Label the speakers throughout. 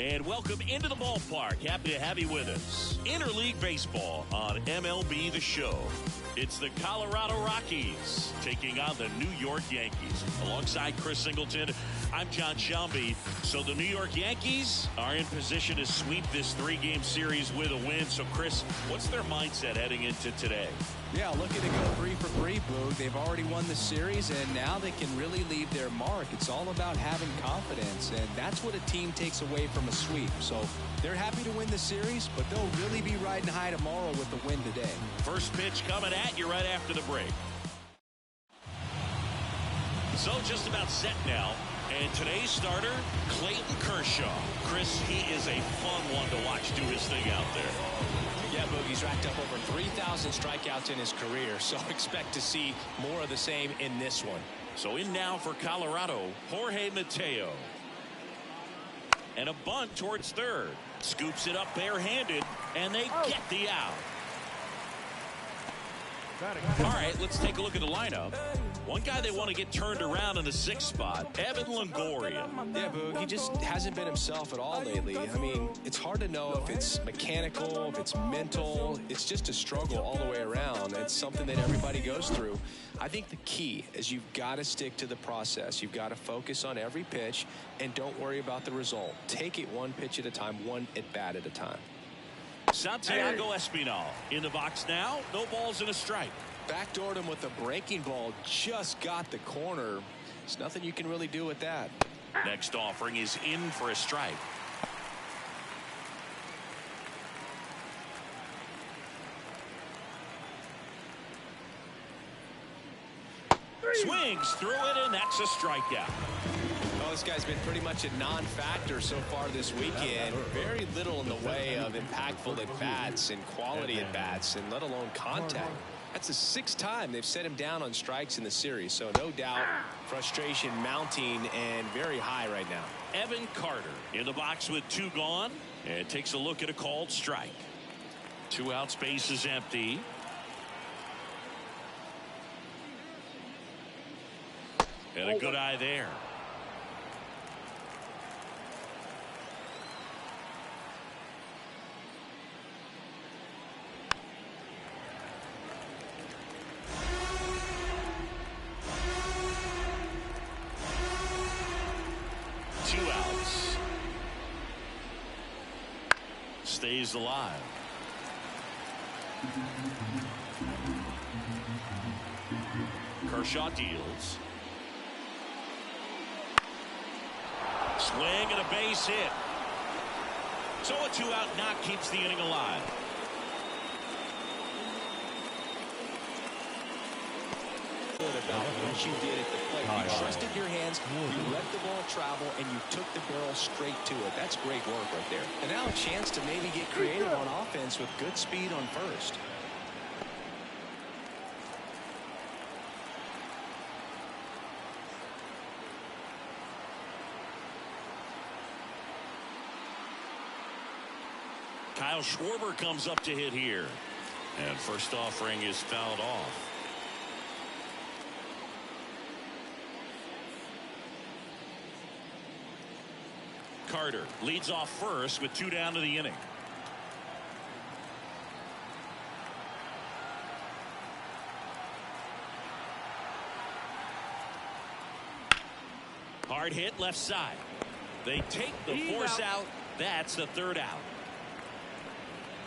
Speaker 1: And welcome into the ballpark. Happy to have you with us. Interleague Baseball on MLB The Show. It's the Colorado Rockies taking on the New York Yankees. Alongside Chris Singleton, I'm John Shelby. So the New York Yankees are in position to sweep this three-game series with a win. So, Chris, what's their mindset heading into today?
Speaker 2: Yeah, looking to go 3 for 3, Boog. They've already won the series, and now they can really leave their mark. It's all about having confidence, and that's what a team takes away from a sweep. So they're happy to win the series, but they'll really be riding high tomorrow with the win today.
Speaker 1: First pitch coming at you right after the break. So just about set now. And today's starter, Clayton Kershaw. Chris, he is a fun one to watch do his thing out there.
Speaker 2: Yeah, Boogie's racked up over 3,000 strikeouts in his career, so expect to see more of the same in this one.
Speaker 1: So in now for Colorado, Jorge Mateo. And a bunt towards third. Scoops it up barehanded, and they get the out. All right, let's take a look at the lineup. One guy they want to get turned around in the 6th spot, Evan Longoria.
Speaker 2: Yeah, Boog, he just hasn't been himself at all lately. I mean, it's hard to know if it's mechanical, if it's mental. It's just a struggle all the way around. It's something that everybody goes through. I think the key is you've got to stick to the process. You've got to focus on every pitch and don't worry about the result. Take it one pitch at a time, one at bat at a time.
Speaker 1: Santiago Espinal in the box now. No balls and a strike.
Speaker 2: Backdoored him with a breaking ball. Just got the corner. There's nothing you can really do with that.
Speaker 1: Next offering is in for a strike. Swings through it, and that's a strikeout.
Speaker 2: Well, this guy's been pretty much a non-factor so far this weekend. Very little in the way of impactful at-bats and quality at-bats, and let alone contact. That's the 6th time they've set him down on strikes in the series, so no doubt frustration mounting and very high right now.
Speaker 1: Evan Carter in the box with 2 gone, and takes a look at a called strike. 2 out, space is empty. And a good eye there. Stays alive. Kershaw deals. Swing and a base hit. So a 2-out knock keeps the inning alive.
Speaker 2: About what you did at the plate. You trusted your hands, you let the ball travel, and you took the barrel straight to it. That's great work right there. And now a chance to maybe get creative on offense with good speed on first.
Speaker 1: Kyle Schwarber comes up to hit here. And first offering is fouled off. Carter leads off first with 2 down to the inning. Hard hit left side. They take the force out. That's the 3rd out.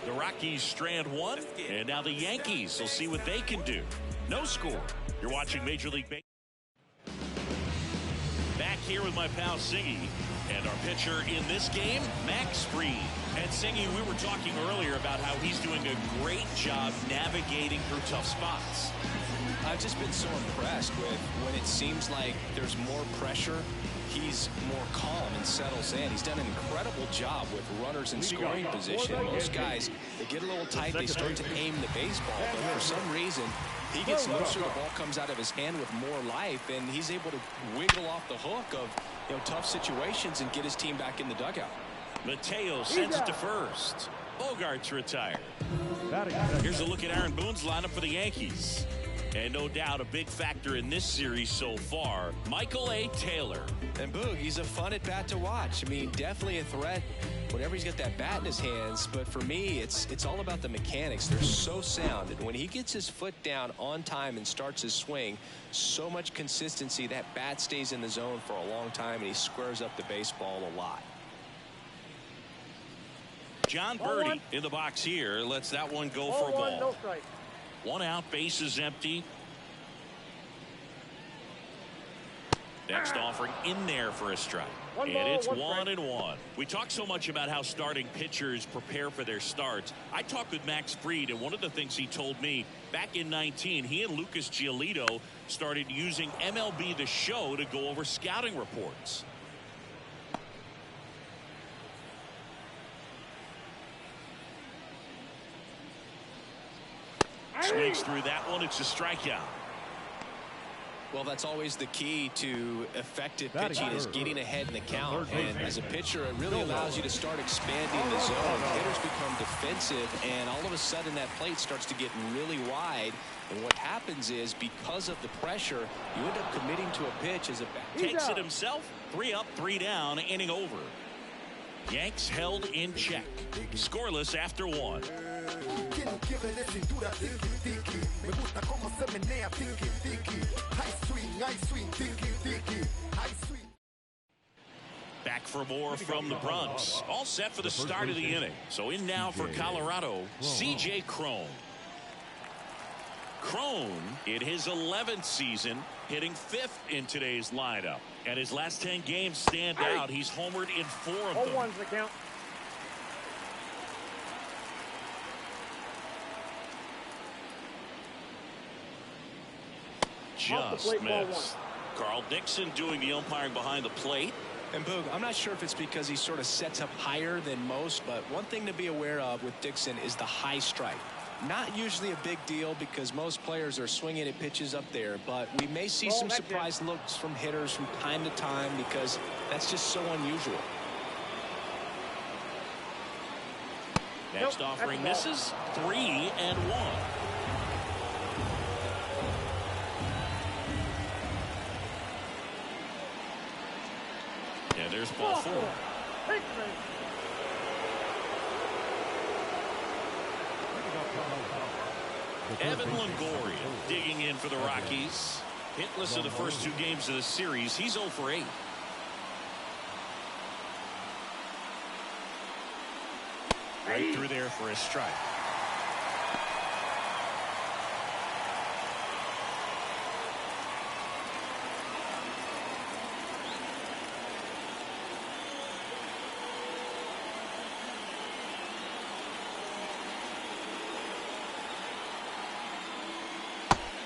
Speaker 1: The Rockies strand 1, and now the Yankees will see what they can do. No score. You're watching Major League Baseball. Back here with my pal Singy. And our pitcher in this game, Max Fried. And Singy, we were talking earlier about how he's doing a great job navigating through tough spots.
Speaker 2: I've just been so impressed with when it seems like there's more pressure, he's more calm and settles in. He's done an incredible job with runners in scoring position. Most guys, they get a little tight, they start to aim the baseball, but for some reason, he gets looser, the ball comes out of his hand with more life, and he's able to wiggle off the hook of tough situations and get his team back in the dugout.
Speaker 1: Mateo sends it to first. Bogart's retired. Here's a look at Aaron Boone's lineup for the Yankees. And no doubt a big factor in this series so far, Michael A. Taylor.
Speaker 2: And Boog, he's a fun at bat to watch. I mean, definitely a threat whenever he's got that bat in his hands. But for me, it's all about the mechanics. They're so sound. And when he gets his foot down on time and starts his swing, so much consistency, that bat stays in the zone for a long time, and he squares up the baseball a lot.
Speaker 1: John Birdie in the box here. Lets that one go for a ball.
Speaker 3: No strike.
Speaker 1: One out, base is empty. Next offering in there for a strike. And it's 1-1. We talk so much about how starting pitchers prepare for their starts. I talked with Max Fried, and one of the things he told me back in 19, he and Lucas Giolito started using MLB The Show to go over scouting reports. Swings through that one. It's a strikeout.
Speaker 2: Well, that's always the key to effective pitching, is getting ahead in the count. And as a pitcher, it really allows you to start expanding the zone. Hitters become defensive, and all of a sudden that plate starts to get really wide. And what happens is, because of the pressure, you end up committing to a pitch as a bat.
Speaker 1: Takes it himself. 3 up, 3 down, inning over. Yanks held in check. Scoreless after 1. Back for more from the Bronx. All set for the start of the inning. So in now for Colorado, C.J. Cron. Cron, in his 11th season, hitting 5th in today's lineup. And his last 10 games stand out. He's homered in 4 of them.
Speaker 3: 0-1's the count.
Speaker 1: Just missed. Carl Dixon doing the umpiring behind the plate.
Speaker 2: And Boog, I'm not sure if it's because he sort of sets up higher than most, but one thing to be aware of with Dixon is the high strike. Not usually a big deal because most players are swinging at pitches up there, but we may see some surprise looks from hitters from time to time because that's just so unusual.
Speaker 1: Next offering misses. 3-1. And there's ball 4. Evan Longoria digging in for the Rockies. Hitless in the first 2 games of the series. He's 0 for 8. Right through there for a strike.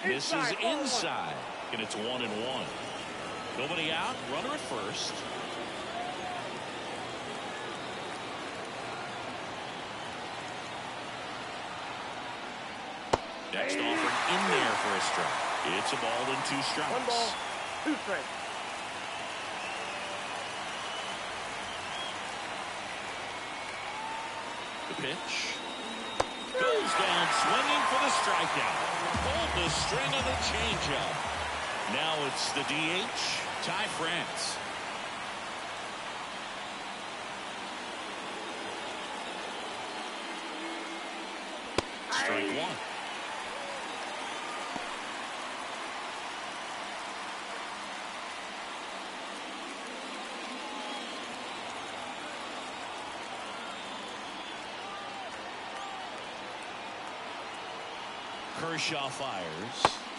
Speaker 1: This is inside, and it's 1-1. Nobody out, runner at first. Next offering in there for a strike. It's a ball and 2 strikes.
Speaker 3: 1 ball, 2 strikes.
Speaker 1: The pitch goes down swinging for the strikeout. Pulled the string of the changeup. Now it's the DH, Ty France. Strike 1. Kershaw fires.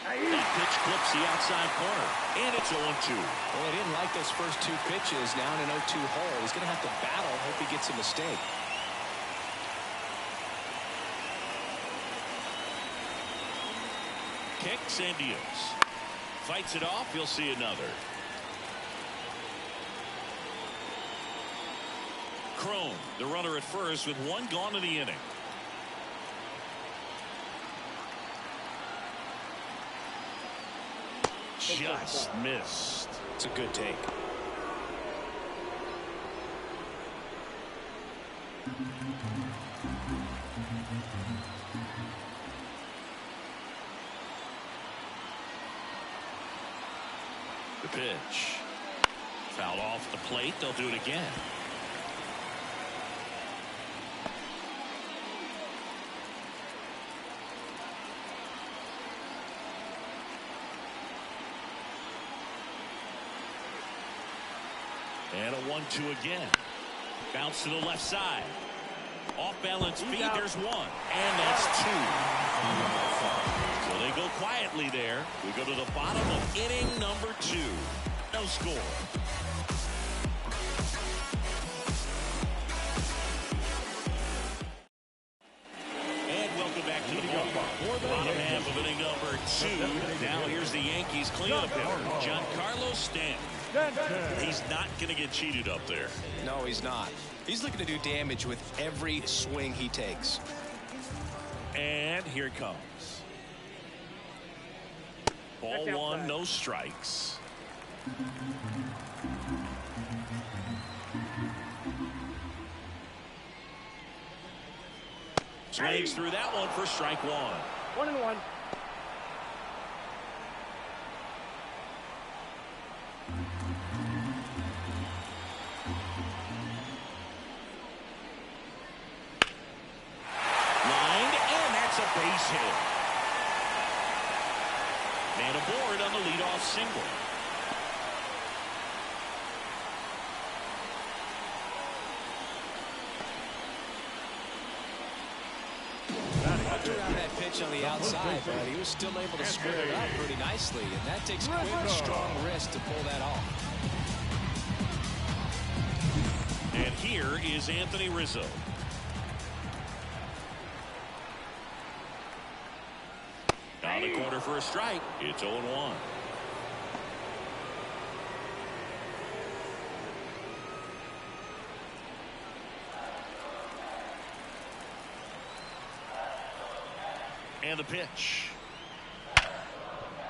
Speaker 1: That pitch clips the outside corner. And it's 0-2.
Speaker 2: Well, he didn't like those first 2 pitches down an 0-2 hole. He's going to have to battle. Hope he gets a mistake.
Speaker 1: Kicks and deals. Fights it off. You'll see another. Cron, the runner at first with 1 gone in the inning. Just missed.
Speaker 2: It's a good take.
Speaker 1: pitch. Fouled off the plate. They'll do it again. And a 1-2 again. Bounce to the left side. Off balance feet. There's one. And that's two. So they go quietly there. We go to the bottom of inning number 2. No score. And welcome back to the ballpark. Bottom half of inning number 2. Now here's the Yankees cleanup hitter, Giancarlo Stanton. He's not going to get cheated up there.
Speaker 2: No, he's not. He's looking to do damage with every swing he takes.
Speaker 1: And here it comes. Ball 1, no strikes. Swings through that one for strike 1.
Speaker 3: 1-1.
Speaker 1: Base hit. Man aboard on the leadoff single.
Speaker 2: After around that pitch on the outside, but he was still able to square it up pretty nicely, and that takes quick, strong wrist to pull that off.
Speaker 1: And here is Anthony Rizzo. On the corner for a strike. It's 0-1. And the pitch.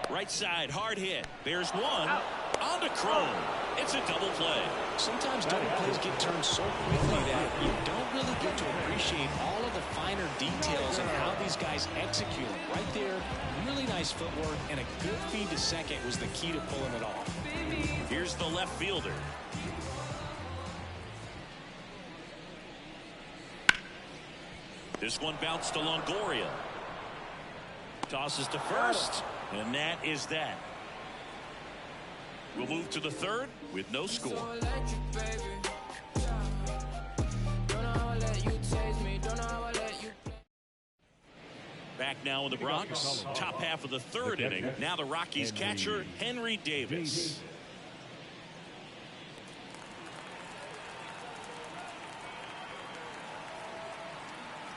Speaker 1: Right side, hard hit. There's one. On to Cron. It's a double play.
Speaker 2: Sometimes double plays get turned so quickly that you don't really get to appreciate all of the finer details and how these guys execute them. Right there, really nice footwork, and a good feed to second was the key to pulling it off.
Speaker 1: Here's the left fielder. This one bounced to Longoria. Tosses to first, and that is that. We'll move to the third with no score. Back now in the Bronx, top half of the third inning. Now the Rockies catcher, Henry Davis.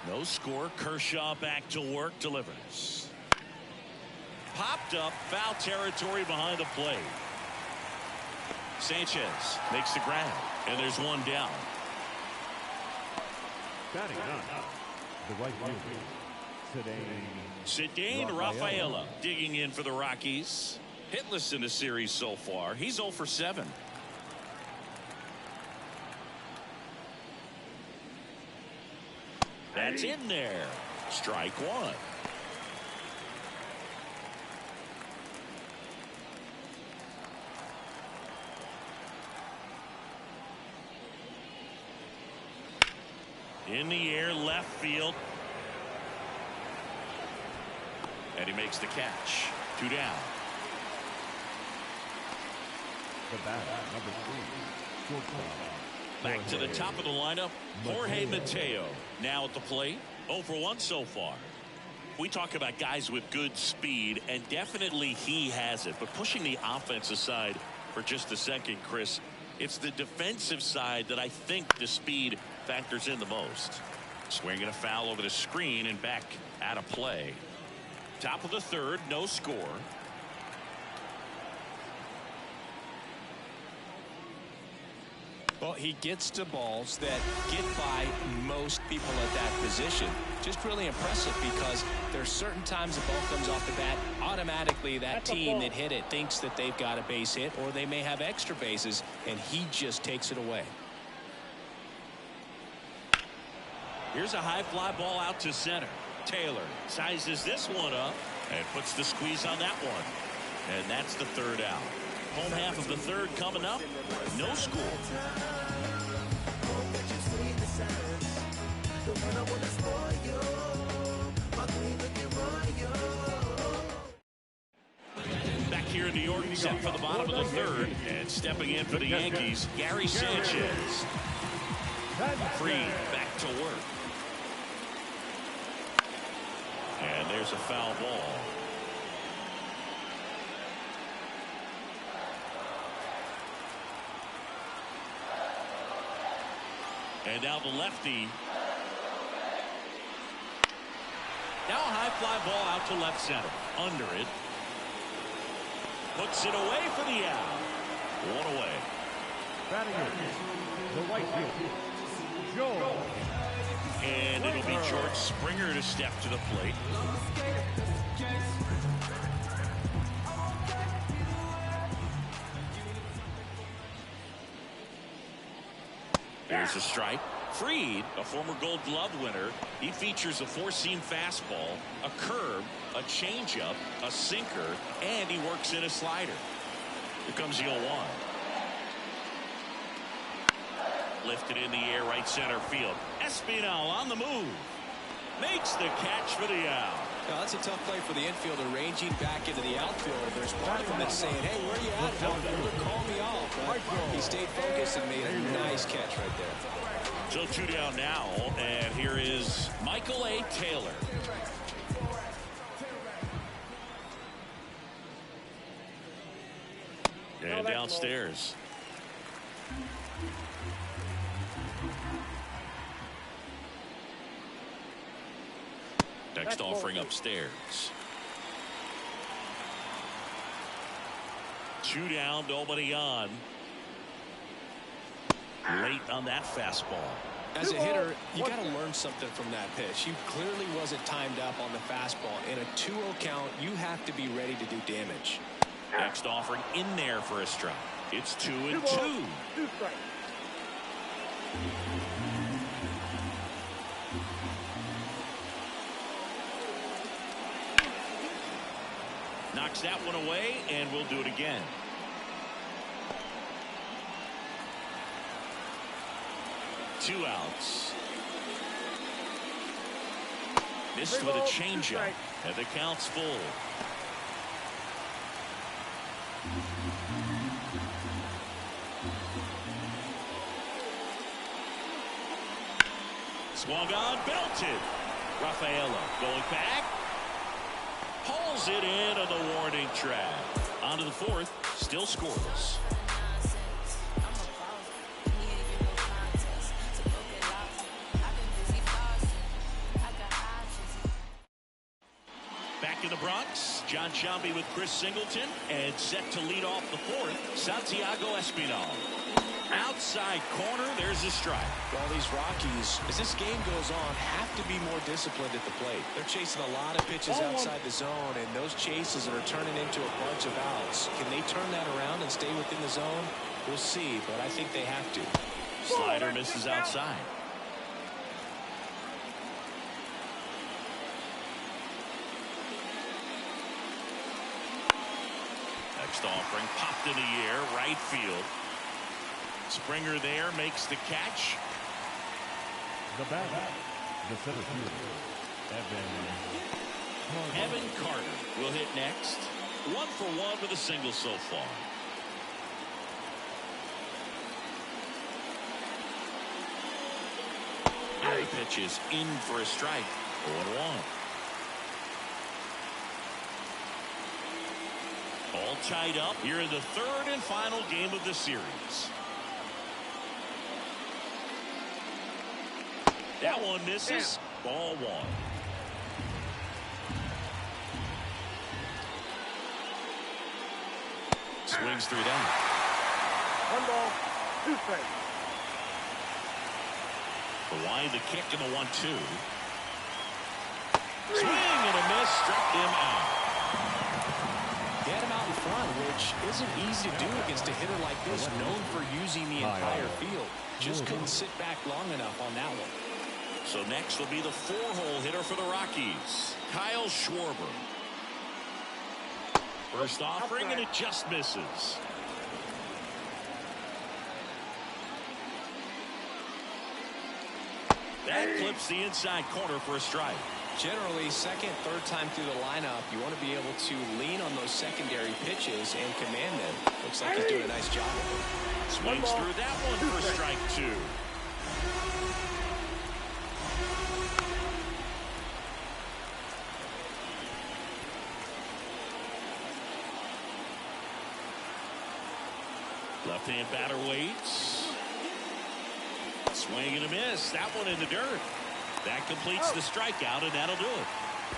Speaker 1: No score. Kershaw back to work, delivers. Popped up, foul territory behind the plate. Sanchez makes the grab, and there's one down.
Speaker 3: Batting up. The right fielder,
Speaker 1: Cedane Rafaela digging in for the Rockies. Hitless in the series so far. He's 0 for 7. That's in there. Strike 1. In the air, left field. And he makes the catch. 2 down.
Speaker 3: The batter, number 3,
Speaker 1: Back to the top of the lineup, Jorge Mateo now at the plate. 0 for 1 so far. We talk about guys with good speed, and definitely he has it. But pushing the offense aside for just a second, Chris, it's the defensive side that I think the speed factors in the most. Swinging a foul over the screen and back out of play. Top of the third, no score.
Speaker 2: Well, he gets to balls that get by most people at that position. Just really impressive because there's certain times the ball comes off the bat, automatically that team that hit it thinks that they've got a base hit or they may have extra bases, and he just takes it away.
Speaker 1: Here's a high fly ball out to center. Taylor sizes this one up and puts the squeeze on that one. And that's the third out. Home half of the third coming up. No score. Back here in New York, set for the bottom of the third. And stepping in for the Yankees, Gary Sanchez. Free back to work. And there's a foul ball. And now the lefty. Now a high fly ball out to left center. Under it. Puts it away for the out. One away.
Speaker 3: Batting in the right field, Joe.
Speaker 1: And it'll be George Springer to step to the plate. There's a strike. Fried, a former Gold Glove winner, he features a four-seam fastball, a curve, a changeup, a sinker, and he works in a slider. Here comes the 0-1. Lifted in the air, right center field. Espinal on the move. Makes the catch for the out.
Speaker 2: Now, that's a tough play for the infielder, ranging back into the outfield. There's part of him that's saying, hey, where are you at, outfielder? Call me off. But he stayed focused and made a nice catch right there.
Speaker 1: So 2 down now, and here is Michael A. Taylor. And downstairs. Next offering upstairs. 2 down, nobody on. Late on that fastball.
Speaker 2: As a hitter, you got to learn something from that pitch. You clearly wasn't timed up on the fastball. In a 2-0 count, you have to be ready to do damage.
Speaker 1: Next offering in there for a strike. It's 2-2. Knocks that one away, and we'll do it again. Two outs. Missed with a changeup, and the count's full. Swung on, belted. Rafaela going back. Hauls it in on the warning track. On to the fourth, still scoreless. Back in the Bronx, John Sciambi with Chris Singleton, and set to lead off the fourth, Santiago Espinal. Outside corner, there's a strike.
Speaker 2: Well, these Rockies, as this game goes on, have to be more disciplined at the plate. They're chasing a lot of pitches outside the zone, and those chases are turning into a bunch of outs. Can they turn that around and stay within the zone? We'll see, but I think they have to.
Speaker 1: Slider misses outside. Next offering popped in the air, right field. Springer there makes the catch.
Speaker 3: The batter, the center fielder,
Speaker 1: Evan Carter will hit next. 1 for 1 with a single so far. And the pitch is in for a strike. 0-1. All tied up here in the third and final game of the series. That one misses. Ball 1. Swings through that.
Speaker 4: 1 ball, 2 strikes.
Speaker 1: The wind, the kick, and the 1-2. Swing and a miss, struck him out.
Speaker 2: He had him out in front, which isn't easy to do against a hitter like this, known for using the entire field. Just couldn't sit back long enough on that one.
Speaker 1: So next will be the 4-hole hitter for the Rockies, Kyle Schwarber. First offering, and it just misses. That clips the inside corner for a strike.
Speaker 2: Generally, second, third time through the lineup, you want to be able to lean on those secondary pitches and command them. Looks like he's doing a nice job of it.
Speaker 1: Swings through that one for strike 2. Left-hand batter waits. Swing and a miss. That one in the dirt. That completes the strikeout, and that'll do it.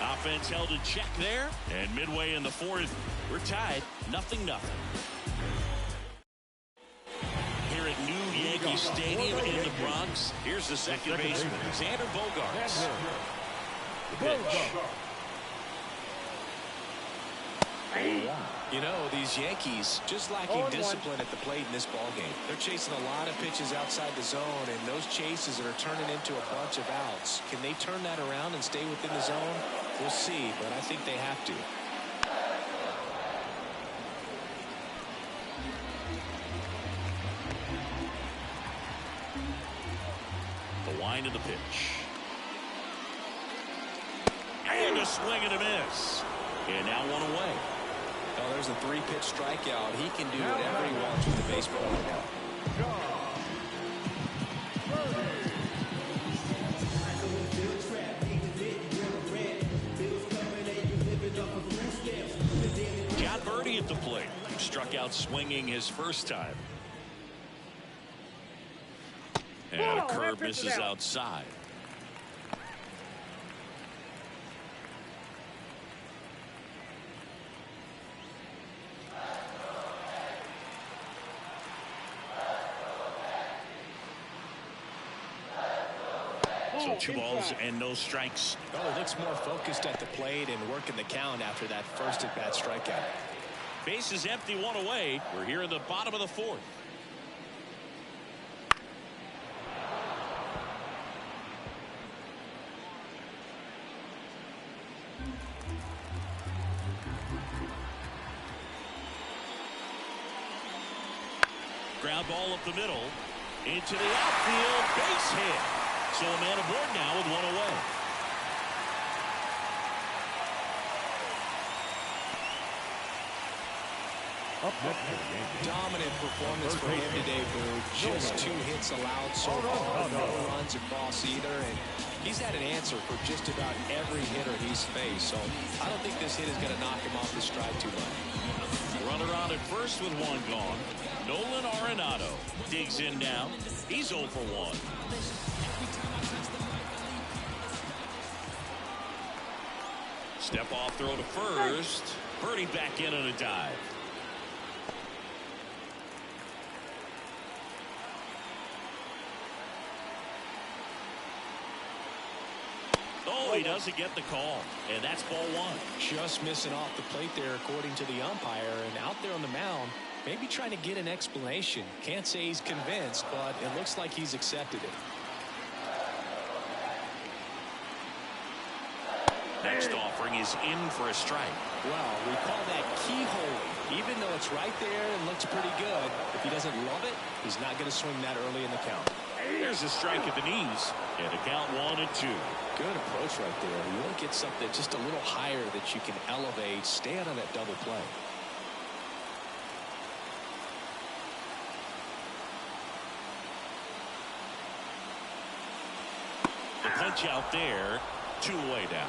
Speaker 1: Offense held in check there, and midway in the fourth, we're tied 0-0. Here at New Yankee Stadium in the Bronx, here's the second baseman, Xander Bogaerts. The pitch.
Speaker 2: You know, these Yankees just lacking discipline at the plate in this ballgame. They're chasing a lot of pitches outside the zone, and those chases are turning into a bunch of outs. Can they turn that around and stay within the zone? We'll see, but I think they have to.
Speaker 1: The wind of the pitch. And a swing and a miss. And now one away.
Speaker 2: Oh, there's a 3-pitch strikeout. He can do whatever he wants with the baseball right now.
Speaker 1: John Birdie at the plate. Struck out swinging his first time. And a curve misses outside. So 2 balls and no strikes.
Speaker 2: Oh, he looks more focused at the plate and working the count after that first at-bat strikeout.
Speaker 1: Base is empty, 1 away. We're here in the bottom of the fourth. Ground ball up the middle. Into the outfield. Base hit. So a man aboard now with 1 away.
Speaker 3: Up next for the Yankees.
Speaker 2: Dominant performance for him today, Boo. Just 2 hits allowed so far. No runs across either. And he's had an answer for just about every hitter he's faced. So I don't think this hit is going to knock him off his stride too much.
Speaker 1: Runner on at first with 1 gone. Nolan Arenado digs in now. He's 0 for 1. Step off throw to first. Birdie back in on a dive. Oh, he doesn't get the call. And that's ball 1.
Speaker 2: Just missing off the plate there, according to the umpire. And out there on the mound, maybe trying to get an explanation. Can't say he's convinced, but it looks like he's accepted it.
Speaker 1: Next offering is in for a strike.
Speaker 2: Well, we call that keyhole. Even though it's right there and looks pretty good, if he doesn't love it, he's not going to swing that early in the count.
Speaker 1: There's a strike at the knees. And a count 1 and 2.
Speaker 2: Good approach right there. You want to get something just a little higher that you can elevate. Stay out of that double play.
Speaker 1: The punch out there. 2 away now.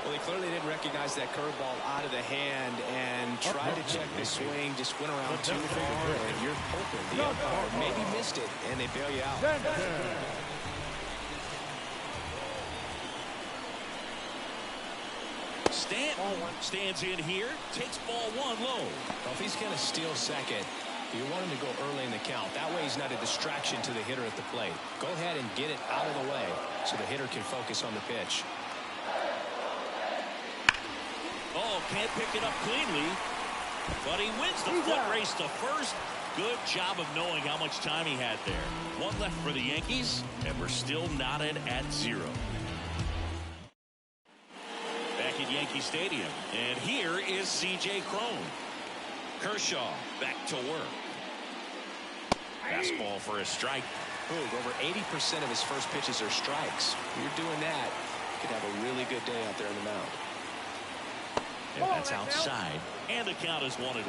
Speaker 2: Well, he clearly didn't recognize that curveball out of the hand and tried to check the swing. Just went around too far, and you're hoping the umpire maybe missed it, and they bail you out.
Speaker 1: Stanton stands in here, takes ball 1 low.
Speaker 2: Well, if he's going to steal second, you want him to go early in the count. That way he's not a distraction to the hitter at the plate. Go ahead and get it out of the way so the hitter can focus on the pitch.
Speaker 1: Oh, can't pick it up cleanly. But he wins the foot race to first. Good job of knowing how much time he had there. 1 left for the Yankees, and we're still knotted at 0. Back at Yankee Stadium, and here is C.J. Cron. Kershaw back to work. Fastball for a strike.
Speaker 2: Boog, over 80% of his first pitches are strikes. If you're doing that, you could have a really good day out there on the mound.
Speaker 1: And that's outside. And the count is 1-1.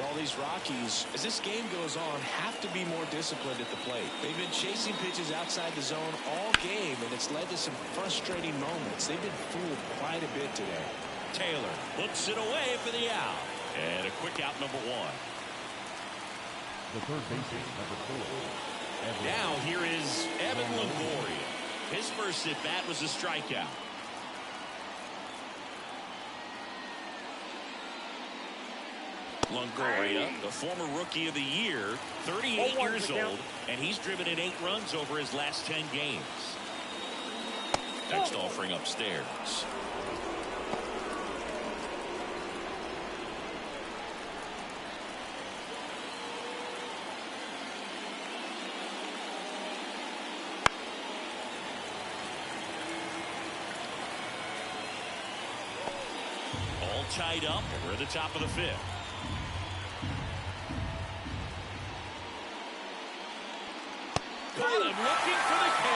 Speaker 2: All these Rockies, as this game goes on, have to be more disciplined at the plate. They've been chasing pitches outside the zone all game, and it's led to some frustrating moments. They've been fooled quite a bit today.
Speaker 1: Taylor puts it away for the out. And a quick out, number 1.
Speaker 3: The third baseman, number 4.
Speaker 1: Now here is Evan Longoria. His first at bat was a strikeout. Longoria, the former Rookie of the Year, 38 years old, and he's driven in 8 runs over his last 10 games. Next offering upstairs. All tied up. We're at the top of the 5th. Caught him looking for the K.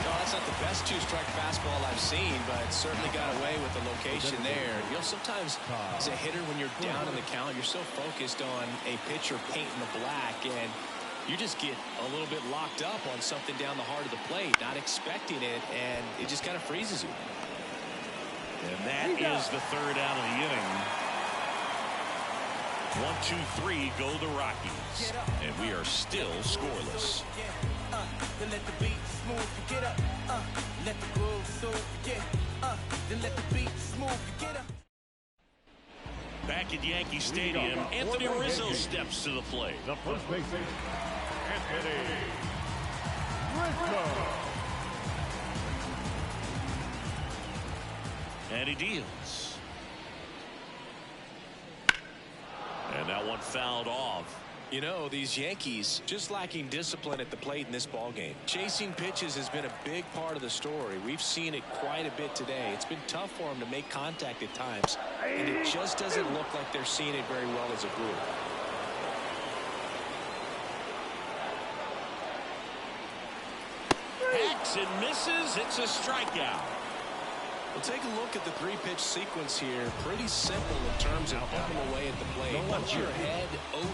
Speaker 2: No, that's not the best 2-strike fastball I've seen, but certainly got away with the location there. You know, sometimes as a hitter, when you're down in the count, you're so focused on a pitcher painting the black, and you just get a little bit locked up on something down the heart of the plate, not expecting it, and it just kind of freezes you.
Speaker 1: And that is the 3rd out of the inning. 1, 2, 3 go the Rockies, and we are still scoreless. Back at Yankee Stadium, Anthony Rizzo steps to the plate.
Speaker 3: The first baseman, Anthony Rizzo.
Speaker 1: And he deals. And that one fouled off.
Speaker 2: You know, these Yankees just lacking discipline at the plate in this ballgame. Chasing pitches has been a big part of the story. We've seen it quite a bit today. It's been tough for them to make contact at times, and it just doesn't look like they're seeing it very well as a group.
Speaker 1: Hacks and misses. It's a strikeout.
Speaker 2: Well, take a look at the 3-pitch sequence here. Pretty simple in terms of putting them away at the plate. Once you're ahead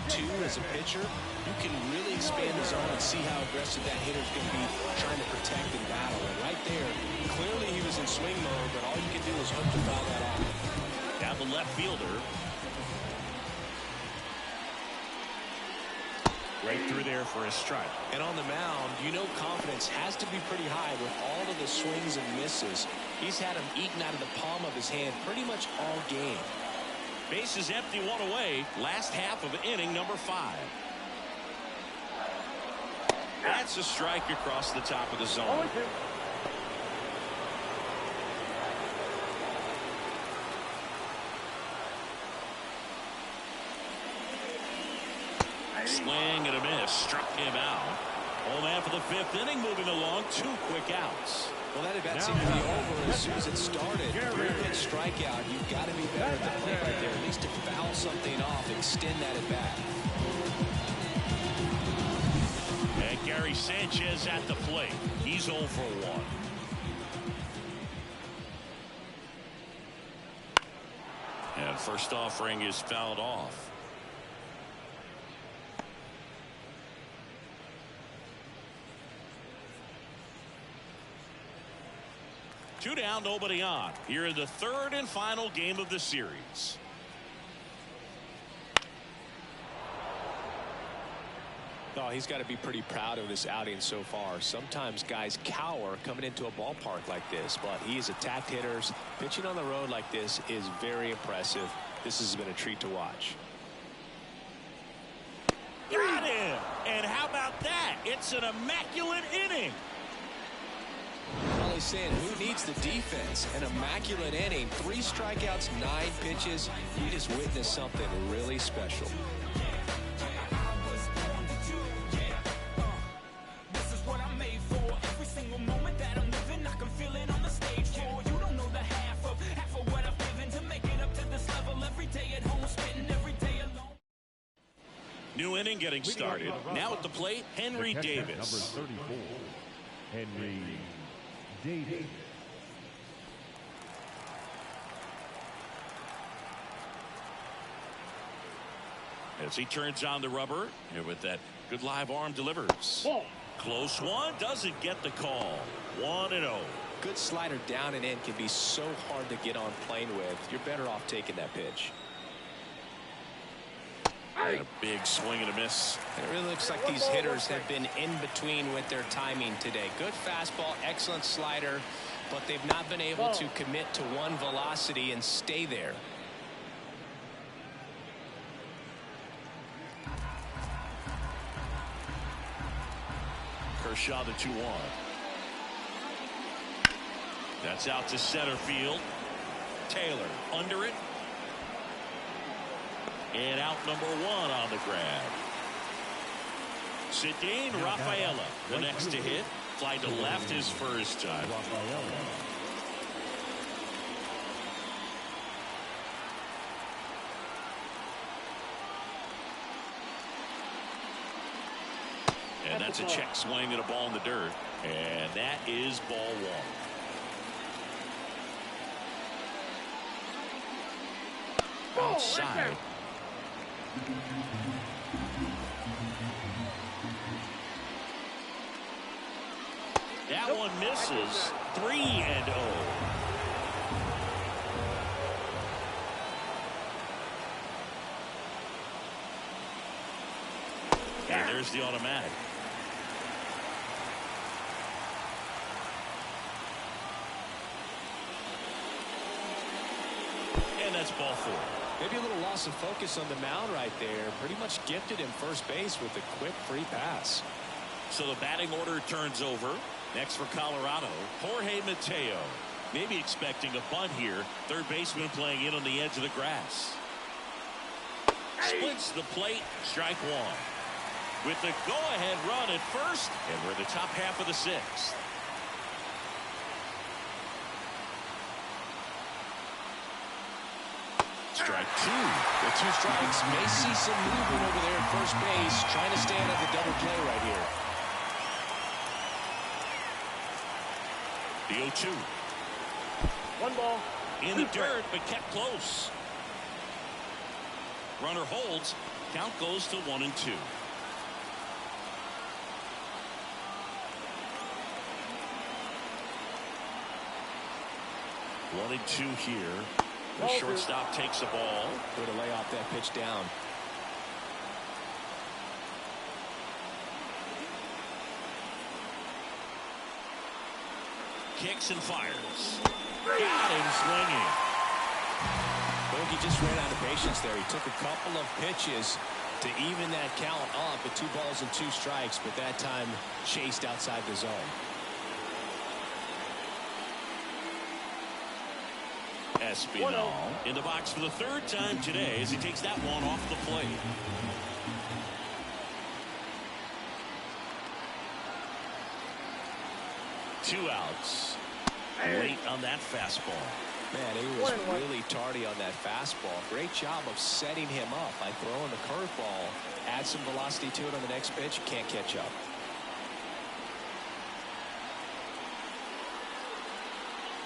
Speaker 2: 0-2 as a pitcher, you can really expand the zone and see how aggressive that hitter's going to be trying to protect and battle. And right there, clearly he was in swing mode, but all you can do is hope to foul that off.
Speaker 1: Down the left fielder. Right through there for a strike.
Speaker 2: And on the mound, you know confidence has to be pretty high with all of the swings and misses. He's had them eaten out of the palm of his hand pretty much all game.
Speaker 1: Base is empty, 1 away. Last half of inning number 5. That's a strike across the top of the zone. Swing and a miss. Struck him out. Home half of the 5th inning moving along. 2 quick outs.
Speaker 2: Well, that event seemed to be over as soon as it started. 3-pitch strikeout. You've got to be better at the plate right there. At least to foul something off, extend that at bat.
Speaker 1: And Gary Sanchez at the plate. He's 0 for 1. And first offering is fouled off. Two down, nobody on. Here in the 3rd and final game of the series.
Speaker 2: Oh, he's got to be pretty proud of this outing so far. Sometimes guys cower coming into a ballpark like this, but he's attacked hitters. Pitching on the road like this is very impressive. This has been a treat to watch.
Speaker 1: Got him! And how about that? It's an immaculate inning.
Speaker 2: Well, he's saying who needs the defense? An immaculate inning. 3 strikeouts, 9 pitches. You just witnessed something really special.
Speaker 1: New inning getting started. Now at the plate, Henry Davis.
Speaker 3: Number 34, Henry Davis.
Speaker 1: As he turns on the rubber, here with that good live arm delivers. Close one, doesn't get the call. 1-0.
Speaker 2: Good slider down and in can be so hard to get on plane with. You're better off taking that pitch.
Speaker 1: And a big swing and a miss.
Speaker 2: It really looks like these hitters have been in between with their timing today. Good fastball, excellent slider, but they've not been able to commit to one velocity and stay there.
Speaker 1: Kershaw the 2-1. That's out to center field. Taylor under it. And out number 1 on the grab. Ceddanne Rafaela, the next to hit. Fly to left his first time. And that's a check swing and a ball in the dirt. And that is ball 1. Outside. That one misses. 3-0. And there's the automatic. And that's ball 4.
Speaker 2: Maybe a little loss of focus on the mound right there. Pretty much gifted him first base with a quick free pass.
Speaker 1: So the batting order turns over. Next for Colorado, Jorge Mateo. Maybe expecting a bunt here. Third baseman playing in on the edge of the grass. Splits the plate. Strike 1. With the go-ahead run at first. And we're in the top half of the 6th. Strike 2.
Speaker 2: With 2 strikes, may see some movement over there at first base, trying to stand up the double play right here.
Speaker 1: The 0-2.
Speaker 4: 1 ball.
Speaker 1: In the dirt, but kept close. Runner holds. Count goes to 1-2. One and 2 here. The shortstop takes the ball.
Speaker 2: Way to lay off that pitch down.
Speaker 1: Kicks and fires. Got him swinging.
Speaker 2: Bogey just ran out of patience there. He took a couple of pitches to even that count up at 2 balls and 2 strikes, but that time chased outside the zone.
Speaker 1: Espinal in the box for the 3rd time today as he takes that one off the plate. Two outs. Late on that fastball.
Speaker 2: Man, he was really tardy on that fastball. Great job of setting him up by throwing the curveball. Add some velocity to it on the next pitch. Can't catch up.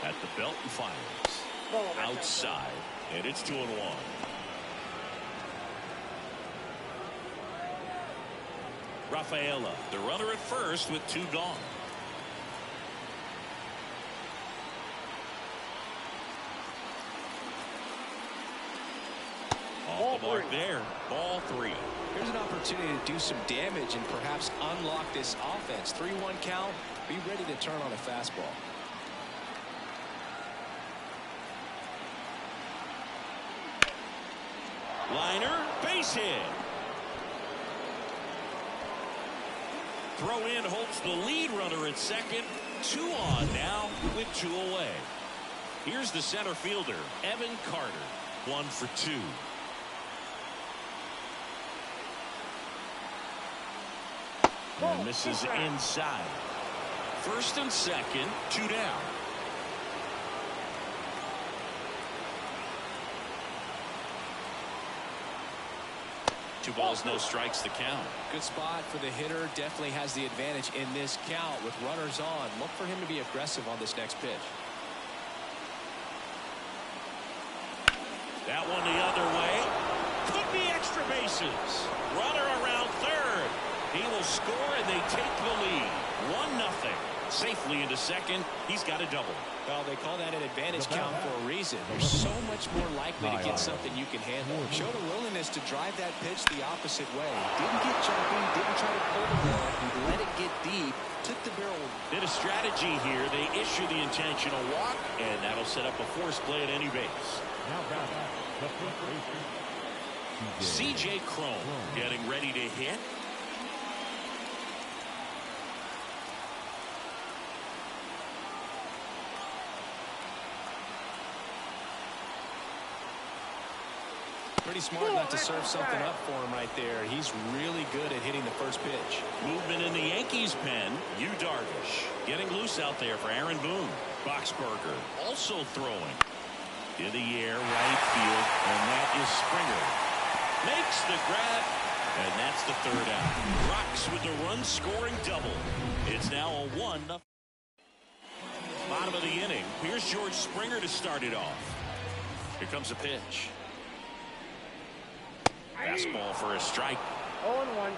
Speaker 1: At the belt and fires. Outside, and it's 2-1. Rafaela, the runner at first with 2 gone. Off the mark there. Ball 3.
Speaker 2: Here's an opportunity to do some damage and perhaps unlock this offense. 3-1 count. Be ready to turn on a fastball.
Speaker 1: Liner, base hit. Throw in holds the lead runner at second. 2 on now with 2 away. Here's the center fielder, Evan Carter. 1 for 2. And misses inside. 1st and 2nd, 2 down. 2 balls, no strikes to count.
Speaker 2: Good spot for the hitter. Definitely has the advantage in this count with runners on. Look for him to be aggressive on this next pitch.
Speaker 1: That one the other way. Could be extra bases. Runner around third. He will score and they take the lead. 1-0. Safely into second. He's got a double.
Speaker 2: Well, they call that an advantage count for a reason. You're so much more likely to get something you can handle. Showed a willingness to drive that pitch the opposite way. Didn't get jumpy, didn't try to pull the ball. He let it get deep, took the barrel.
Speaker 1: Bit of strategy here. They issue the intentional walk, and that'll set up a force play at any base. C.J. Cron getting ready to hit.
Speaker 2: Pretty smart not to serve something up for him right there. He's really good at hitting the first pitch.
Speaker 1: Movement in the Yankees pen. Yu Darvish getting loose out there for Aaron Boone. Boxberger also throwing. In the air, right field, and that is Springer. Makes the grab, and that's the third out. Rocks with the run-scoring double. It's now a 1-0. Bottom of the inning. Here's George Springer to start it off. Here comes a pitch. Fastball for a strike.
Speaker 4: 0-1.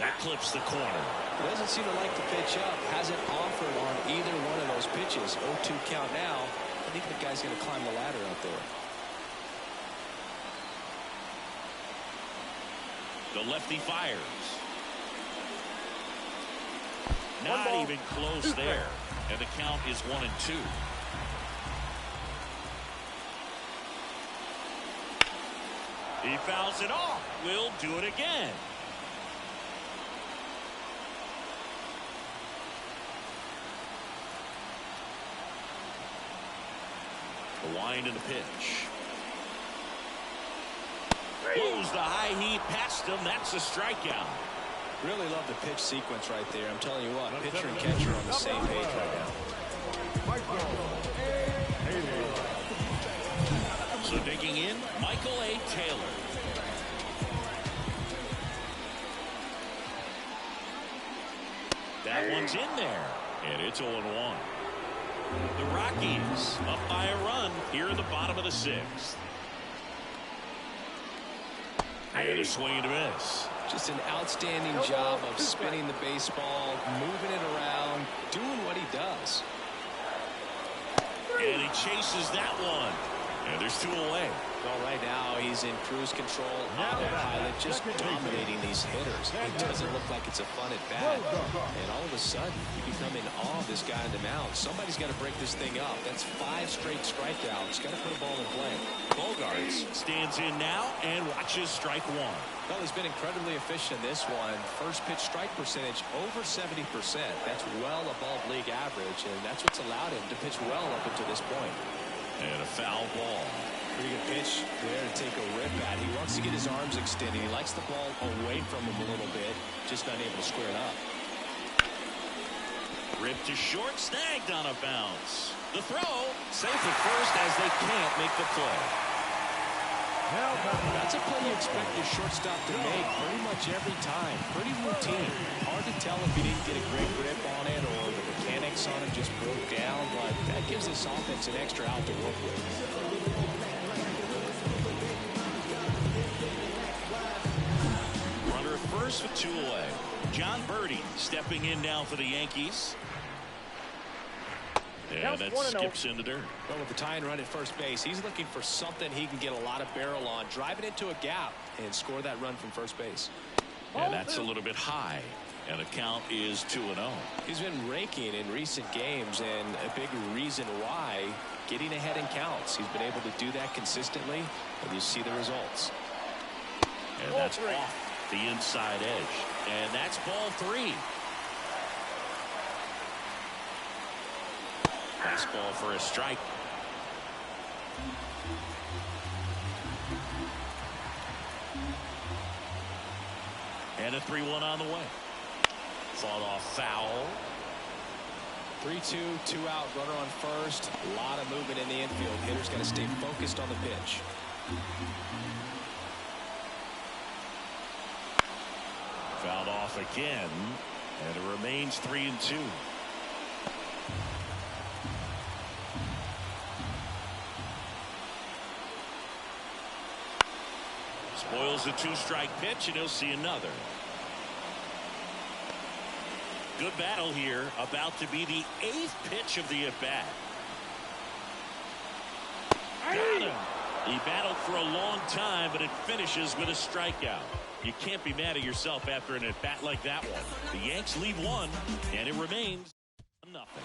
Speaker 1: That clips the corner.
Speaker 2: Doesn't seem to like the pitch up. Hasn't offered on either one of those pitches. 0-2 count now. I think the guy's going to climb the ladder out there.
Speaker 1: The lefty fires. Not even close there. And the count is 1-2. He fouls it off. We'll do it again. The wind and the pitch. Blows the high heat past him. That's a strikeout.
Speaker 2: Really love the pitch sequence right there. I'm telling you what, pitcher and catcher are on the same page right now.
Speaker 1: So digging in, Michael A. Taylor. That one's in there, and it's 0-1. The Rockies up by a run here in the bottom of the 6th. And a swing and a miss.
Speaker 2: Just an outstanding job of spinning the baseball, moving it around, doing what he does.
Speaker 1: And he chases that one. And there's 2 away.
Speaker 2: Well, right now he's in cruise control, autopilot, just dominating these hitters. It doesn't look like it's a fun at bat. And all of a sudden, you become in awe of this guy on the mound. Somebody's got to break this thing up. That's 5 straight strikeouts. Got to put a ball in play.
Speaker 1: Bogarts stands in now and watches strike 1.
Speaker 2: Well, he's been incredibly efficient in this one. First pitch strike percentage over 70%. That's well above league average, and that's what's allowed him to pitch well up until this point.
Speaker 1: And a foul ball.
Speaker 2: Pretty good pitch there to take a rip at. He wants to get his arms extended. He likes the ball away from him a little bit, just not able to square it up.
Speaker 1: Rip to short, snagged on a bounce. The throw, safe at first as they can't make the play.
Speaker 2: That's a play you expect your shortstop to make pretty much every time. Pretty routine. Hard to tell if he didn't get a great grip on it or the mechanics on it just broke down, but that gives this offense an extra out to work with.
Speaker 1: Runner at first with 2 away. John Birdie stepping in now for the Yankees. And that skips into dirt.
Speaker 2: Well, with the tying run at first base, he's looking for something he can get a lot of barrel on, drive it into a gap, and score that run from first base.
Speaker 1: And that's a little bit high. And the count is 2-0.
Speaker 2: He's been raking in recent games, and a big reason why, getting ahead in counts. He's been able to do that consistently, and you see the results.
Speaker 1: And that's off the inside edge. And that's ball 3. Fastball for a strike. And a 3-1 on the way. Fought off foul.
Speaker 2: 3-2, 2 out, runner on first. A lot of movement in the infield. Hitter's got to stay focused on the pitch.
Speaker 1: Fouled off again, and it remains 3-2. Spoils the 2-strike pitch, and he'll see another. Good battle here, about to be the 8th pitch of the at-bat. Got him. He battled for a long time, but it finishes with a strikeout. You can't be mad at yourself after an at-bat like that one. The Yanks leave one, and it remains nothing.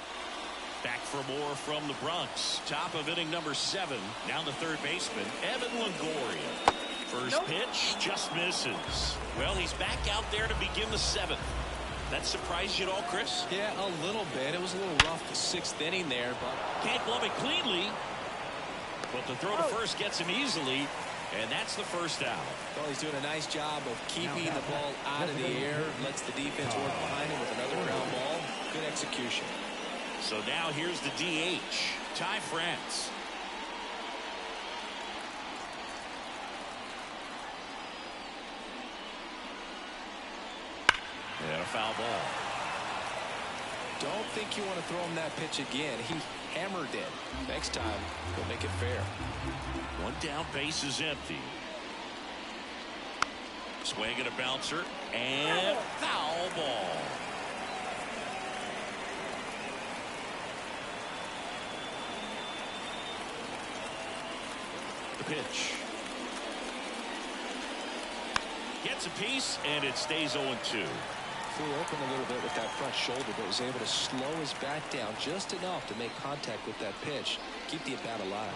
Speaker 1: Back for more from the Bronx. Top of inning number 7. Now the third baseman, Evan Longoria. First pitch just misses. Well, he's back out there to begin the 7th. That surprised you at all, Chris?
Speaker 2: Yeah, a little bit. It was a little rough the 6th inning there, but
Speaker 1: can't glove it cleanly. But the throw to first gets him easily, and that's the first out.
Speaker 2: Well, he's doing a nice job of keeping the ball out of the air. Lets the defense work behind him with another ground ball. Good execution.
Speaker 1: So now here's the DH, Ty France. And a foul ball.
Speaker 2: Don't think you want to throw him that pitch again. He hammered it. Next time, he'll make it fair.
Speaker 1: One down, base is empty. Swing and a bouncer, and foul ball. The pitch. Gets a piece, and it stays 0-2.
Speaker 2: Flew open a little bit with that front shoulder, but was able to slow his back down just enough to make contact with that pitch. Keep the at-bat alive.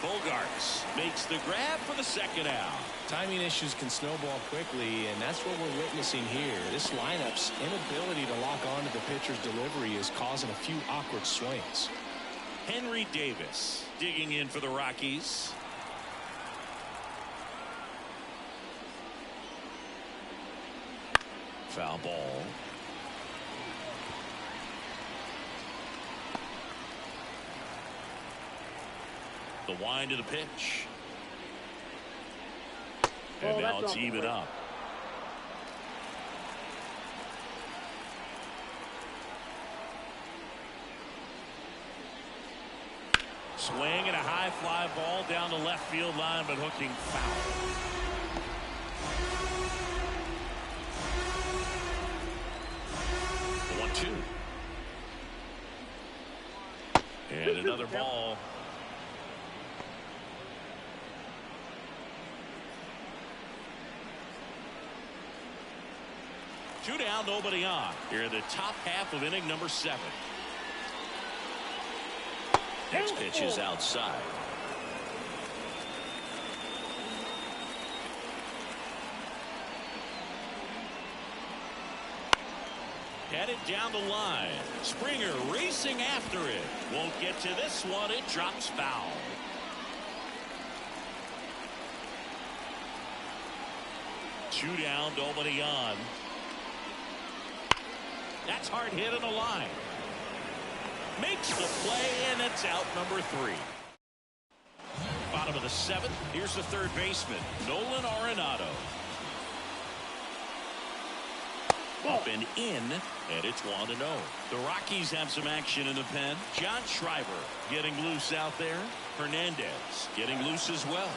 Speaker 1: Bogarts makes the grab for the second out.
Speaker 2: Timing issues can snowball quickly, and that's what we're witnessing here. This lineup's inability to lock onto the pitcher's delivery is causing a few awkward swings.
Speaker 1: Henry Davis digging in for the Rockies. Foul ball. The wind of the pitch. And now it's even up. Swing and a high fly ball down the left field line, but hooking foul. 1-2. And another ball. Two down, nobody on. Here in the top half of inning number 7. Next pitch is outside. Headed down the line. Springer racing after it. Won't get to this one. It drops foul. Two down, nobody on. That's hard hit on the line. Makes the play, and it's out number 3. Bottom of the 7th. Here's the third baseman, Nolan Arenado. Up and in, and it's 1-0. The Rockies have some action in the pen. John Schreiber getting loose out there. Hernandez getting loose as well.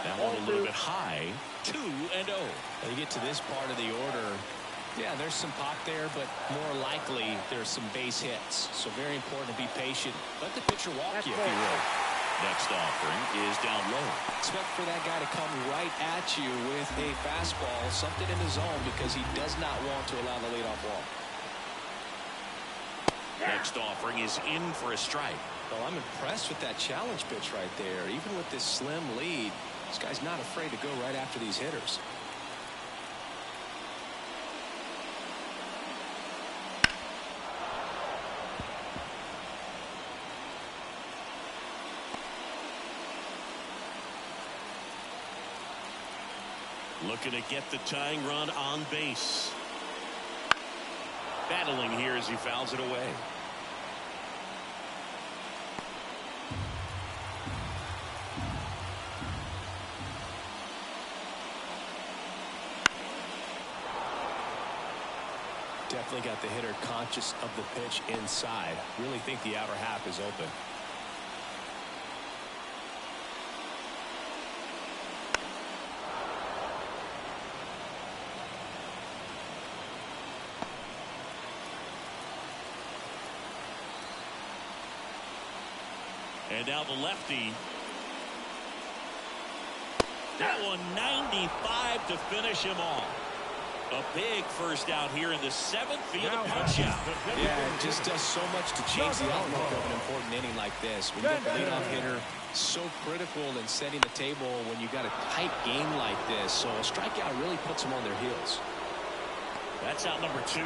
Speaker 1: That one a little bit high. 2-0.
Speaker 2: When you get to this part of the order, yeah, there's some pop there, but more likely there's some base hits. So very important to be patient. Let the pitcher walk you, if you will.
Speaker 1: Next offering is down low.
Speaker 2: Expect for that guy to come right at you with a fastball, something in the zone, because he does not want to allow the leadoff walk.
Speaker 1: Next offering is in for a strike.
Speaker 2: Well, I'm impressed with that challenge pitch right there. Even with this slim lead, this guy's not afraid to go right after these hitters.
Speaker 1: Looking to get the tying run on base. Battling here as he fouls it away.
Speaker 2: Definitely got the hitter conscious of the pitch inside. Really think the outer half is open.
Speaker 1: And now the lefty. That one 95 to finish him off. A big first out here in the 7th via the punch out.
Speaker 2: Yeah, it just does so much to change the outlook of an important inning like this. When you get the leadoff hitter, so critical in setting the table when you got a tight game like this. So a strikeout really puts them on their heels.
Speaker 1: That's out number 2.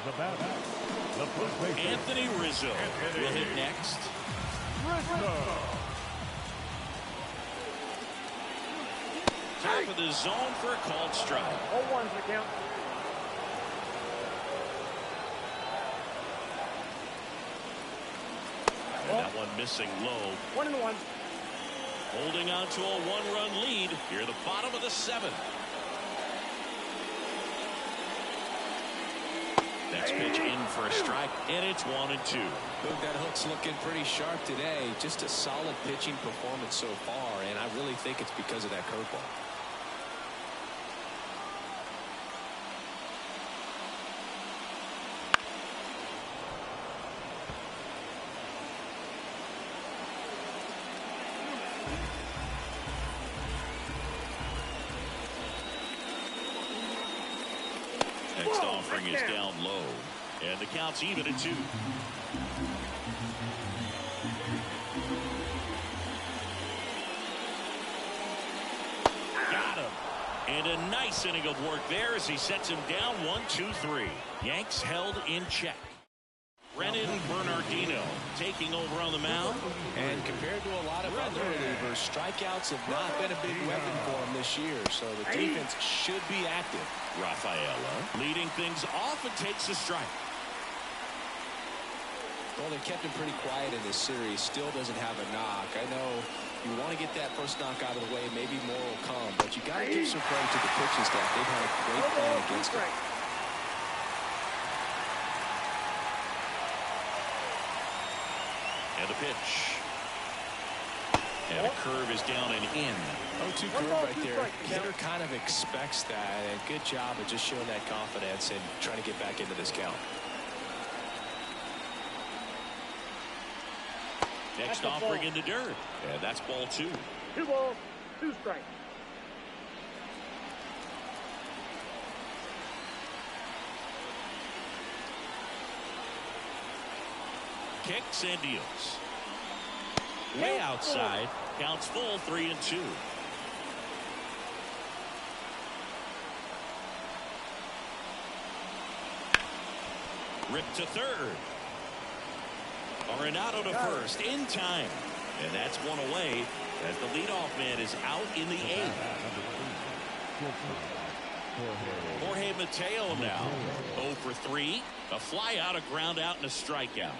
Speaker 3: The batter, the first baseman,
Speaker 1: Anthony Rizzo will hit next. Top of the zone for a called strike.
Speaker 4: 0-1's the count.
Speaker 1: And that one missing low.
Speaker 4: 1-1.
Speaker 1: Holding on to a 1-run lead here at the bottom of the 7th. Next pitch in for a strike, and it's 1-2.
Speaker 2: Look, that hook's looking pretty sharp today. Just a solid pitching performance so far, and I really think it's because of that curveball.
Speaker 1: Next offering is down low, and the count's even at 2. Got him. And a nice inning of work there as he sets him down 1-2-3. Yanks held in check. Brennan Bernardino taking over on the mound.
Speaker 2: And compared to a lot of other relievers, strikeouts have not been a big weapon for him this year, so the defense should be active.
Speaker 1: Rafaela leading things off and takes a strike.
Speaker 2: Well, they kept him pretty quiet in this series. Still doesn't have a knock. I know you want to get that first knock out of the way. Maybe more will come, but you got to give some credit to the pitching staff. They've had a great plan against him.
Speaker 1: And the pitch. And a curve is down and in.
Speaker 2: 0-2 curve right there. Hitter kind of expects that, and good job of just showing that confidence and trying to get back into this count.
Speaker 1: Next offering in the dirt. And that's ball 2.
Speaker 4: 2 balls, 2 strikes.
Speaker 1: Kicks and deals. Way outside. Counts full, 3-2. Ripped to third. Arenado to first in time. And that's one away as the leadoff man is out in the 8th. Jorge Mateo now 0 for 3. A fly out, a ground out, and a strikeout.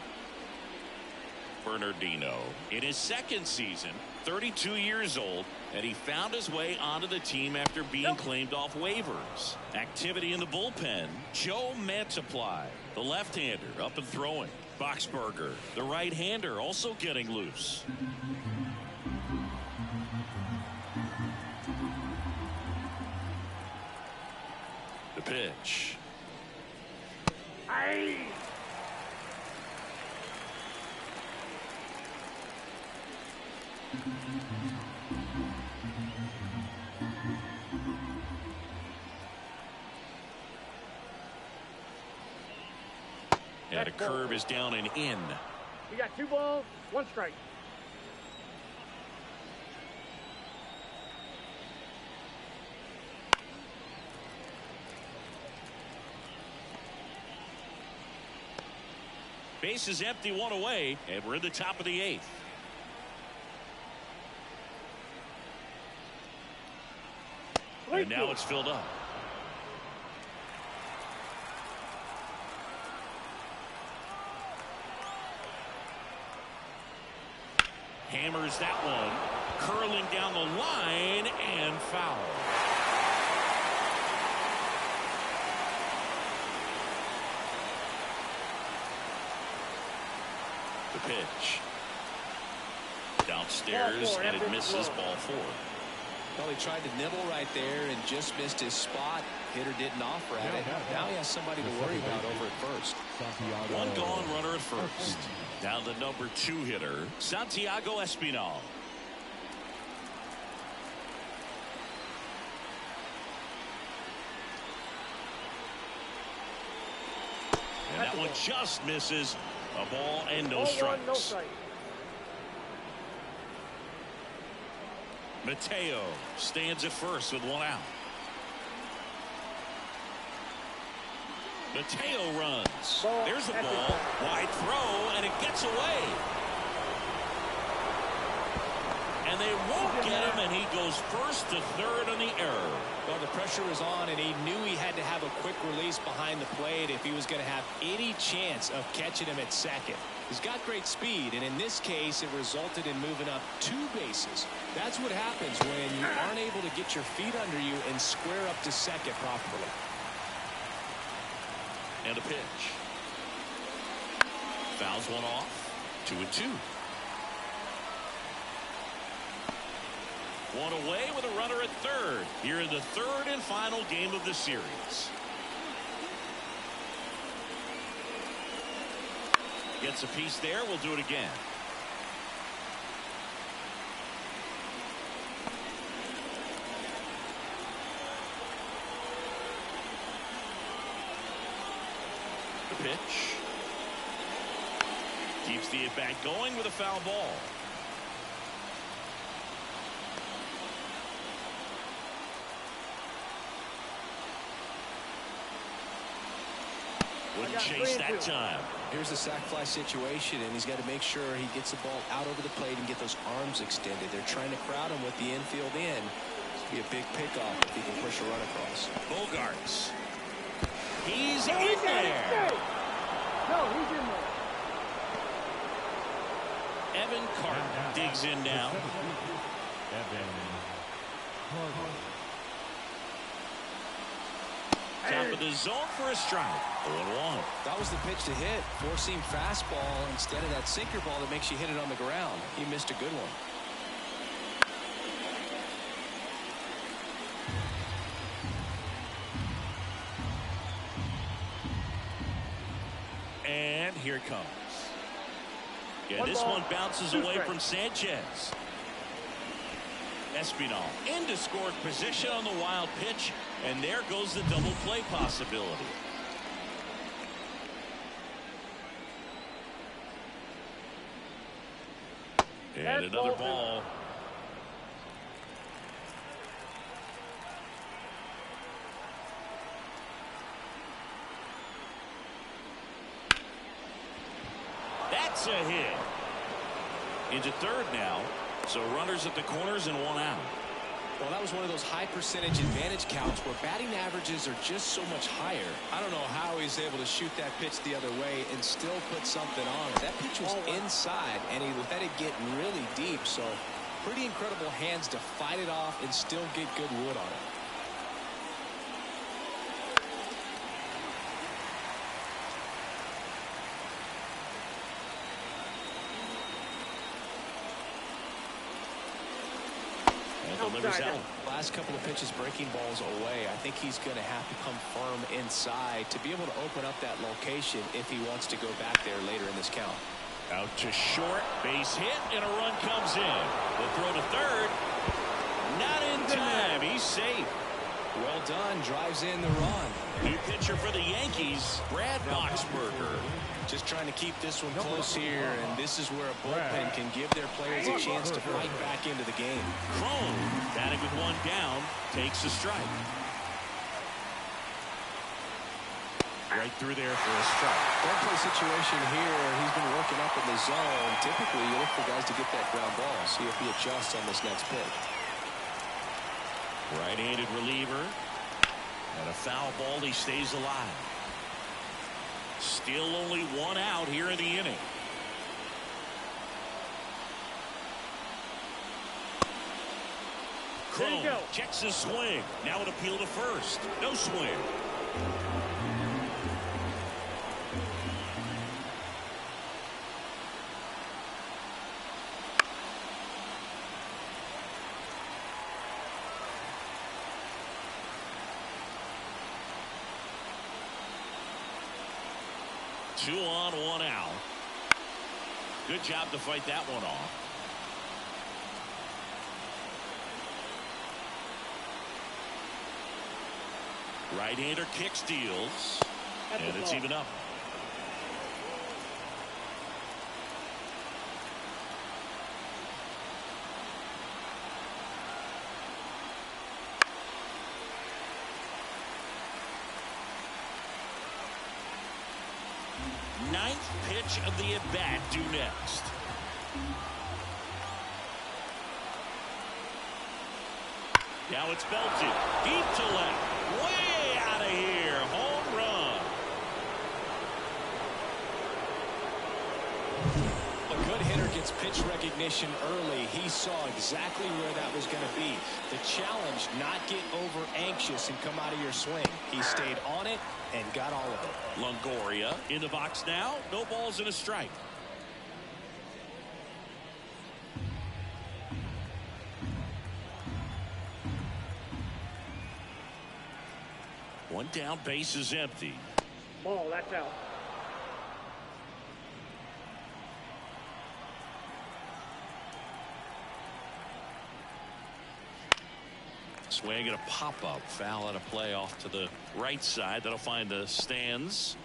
Speaker 1: Bernardino in his 2nd season, 32 years old, and he found his way onto the team after being claimed off waivers. Activity in the bullpen. Joe Mantiply, the left-hander, up and throwing. Boxberger, the right-hander, also getting loose. The pitch. And a curve is down and in.
Speaker 4: We got 2 balls, 1 strike.
Speaker 1: Base is empty, 1 away, and we're in the top of the 8th. And now it's filled up. Hammers that one. Curling down the line and foul. The pitch. Downstairs, and it misses. Ball 4.
Speaker 2: Well, he tried to nibble right there and just missed his spot. Hitter didn't offer at it. Now he has somebody to worry about over at first.
Speaker 1: One gone runner at first. Now the number 2 hitter, Santiago Espinal. And that one just misses. A ball and no strikes. Mateo stands at first with 1 out. Mateo runs. There's the ball. Wide throw, and it gets away. And they won't get him, and he goes first to third on the error.
Speaker 2: Well, the pressure was on, and he knew he had to have a quick release behind the plate if he was going to have any chance of catching him at second. He's got great speed, and in this case, it resulted in moving up 2 bases. That's what happens when you aren't able to get your feet under you and square up to second properly.
Speaker 1: And a pitch. Fouls one off. 2-2. One away with a runner at third here in the 3rd and final game of the series. Gets a piece there. We'll do it again. The pitch. Keeps the at-bat going with a foul ball. Wouldn't chase that time.
Speaker 2: Here's the sac fly situation, and he's got to make sure he gets the ball out over the plate and get those arms extended. They're trying to crowd him with the infield in. It'll be a big pickoff if he can push a run across.
Speaker 1: Bogarts. He's in there.
Speaker 4: No, he's in there.
Speaker 1: Evan Carter digs in now. Top of the zone for a strike. 0-1.
Speaker 2: That was the pitch to hit. Four-seam fastball instead of that sinker ball that makes you hit it on the ground. He missed a good one.
Speaker 1: And here it comes. Yeah, this one bounces away from Sanchez. Espinal into scored position on the wild pitch, and there goes the double play possibility. And another ball. That's a hit. Into third now. So runners at the corners and 1 out.
Speaker 2: Well, that was one of those high percentage advantage counts where batting averages are just so much higher. I don't know how he's able to shoot that pitch the other way and still put something on. That pitch was inside, and he let it get really deep. So pretty incredible hands to fight it off and still get good wood on it. Last couple of pitches breaking balls away. I think he's going to have to come firm inside to be able to open up that location if he wants to go back there later in this count.
Speaker 1: Out to short, base hit, and a run comes in. They'll throw to third. Not in time. He's safe.
Speaker 2: Well done. Drives in the run.
Speaker 1: New pitcher for the Yankees, Brad Boxberger.
Speaker 2: Just trying to keep this one close here, and this is where a bullpen can give their players a chance to fight back into the game.
Speaker 1: Crone, batting with 1 down, takes a strike. Right through there for a strike.
Speaker 2: Double play situation here. He's been working up in the zone. Typically, you look for guys to get that ground ball. See if he adjusts on this next pitch.
Speaker 1: Right-handed reliever. And a foul ball. He stays alive. Still only one out here in the inning. Crone checks his swing. Now an appeal to first. No swing. Two on, one out. Good job to fight that one off. Right-hander kicks, deals, and it's even up. Ninth pitch of the at-bat due next. Now it's belted deep to left, way out of here, home run.
Speaker 2: A good hitter gets pitch recognition early. He saw exactly where that was going to be. The challenge, not get over anxious and come out of your swing. He stayed on it and got all of it.
Speaker 1: Longoria in the box now. No balls and a strike. One down, base is empty.
Speaker 4: Ball, that's out.
Speaker 1: Swing and a pop-up. Foul out of play off to the right side. That'll find the stands.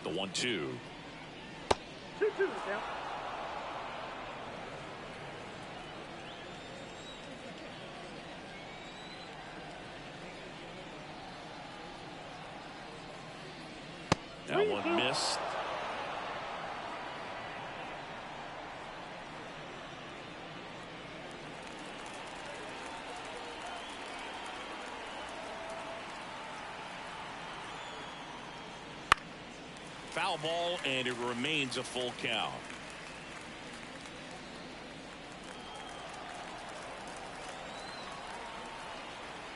Speaker 1: The 1-2.
Speaker 4: 2-2 now.
Speaker 1: That one missed. Foul ball, and it remains a full count.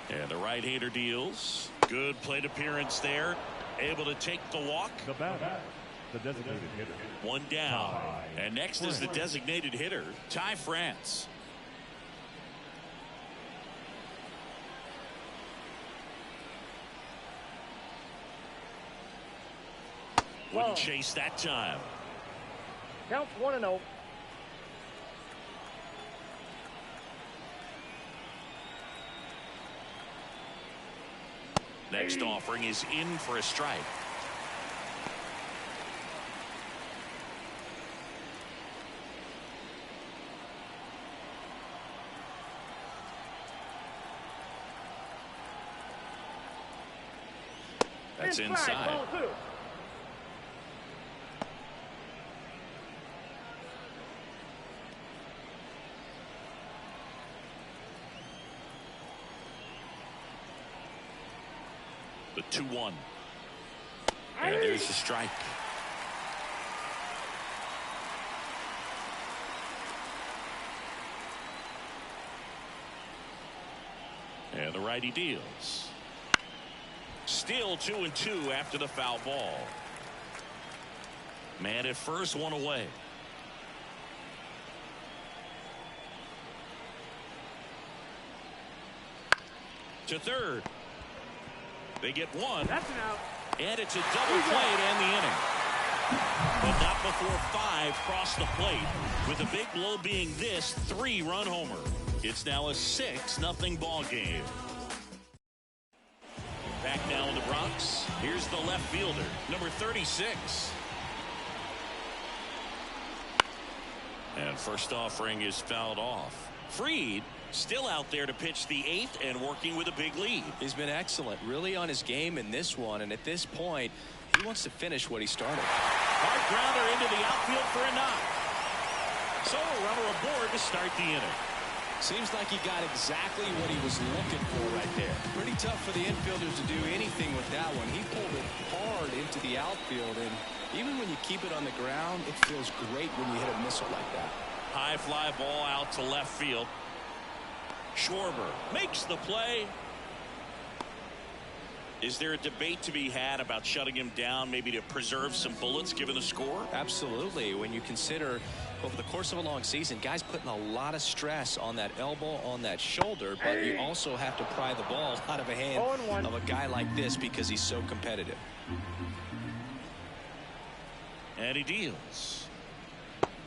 Speaker 1: And the right-hander deals. Good plate appearance there. Able to take the walk.
Speaker 3: The batter, the designated hitter.
Speaker 1: One down. And next is the designated hitter, Ty France. Wouldn't chase that time.
Speaker 4: Counts 1-0.
Speaker 1: Next offering is in for a strike. That's inside.
Speaker 4: Ball 2.
Speaker 1: The 2-1. And there's the strike. And the righty deals. Still 2-2 after the foul ball. Man at first, one away. To third. They get one.
Speaker 4: That's an out.
Speaker 1: And it's a double play to end the inning. But not before 5 cross the plate. With the big blow being this 3-run homer. It's now a 6-0 ball game. Back now in the Bronx. Here's the left fielder, number 36. And first offering is fouled off. Fried still out there to pitch the 8th and working with a big lead.
Speaker 2: He's been excellent, really on his game in this one, and at this point he wants to finish what he started.
Speaker 1: Hard grounder into the outfield for a knock. So a runner aboard to start the inning.
Speaker 2: Seems like he got exactly what he was looking for right there. Pretty tough for the infielders to do anything with that one. He pulled it hard into the outfield, and even when you keep it on the ground, it feels great when you hit a missile like that.
Speaker 1: High fly ball out to left field. Schwarber makes the play. Is there a debate to be had about shutting him down, maybe to preserve some bullets given the score?
Speaker 2: Absolutely. When you consider over the course of a long season, guys putting a lot of stress on that elbow, on that shoulder, but you also have to pry the ball out of a hand of a guy like this because he's so competitive.
Speaker 1: And he deals.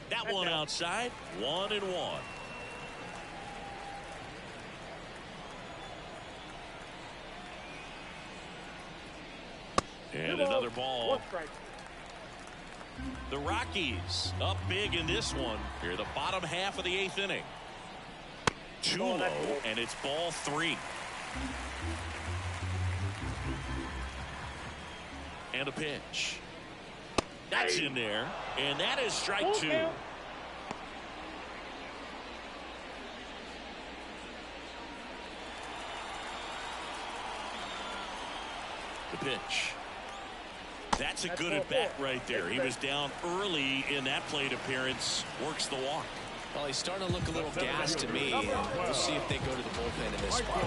Speaker 1: That one outside. 1-1. And another ball. The Rockies up big in this one. Here, the bottom half of the 8th inning. Too low, and it's ball 3. And a pitch. That's in there, and that is strike 2. The pitch. That's a good at bat right there. He was down early in that plate appearance. Works the walk.
Speaker 2: Well, he's starting to look a little gassed to me, and we'll see if they go to the bullpen in this spot.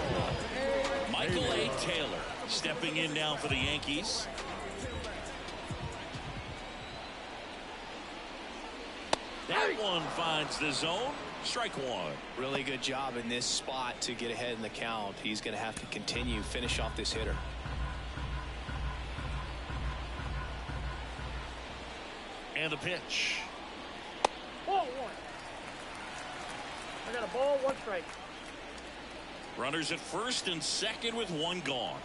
Speaker 1: Michael A. Taylor stepping in now for the Yankees. That one finds the zone. Strike 1.
Speaker 2: Really good job in this spot to get ahead in the count. He's going to have to finish off this hitter.
Speaker 1: And the pitch.
Speaker 4: Ball 1. I got a ball, 1 strike.
Speaker 1: Runners at first and second with 1 gone.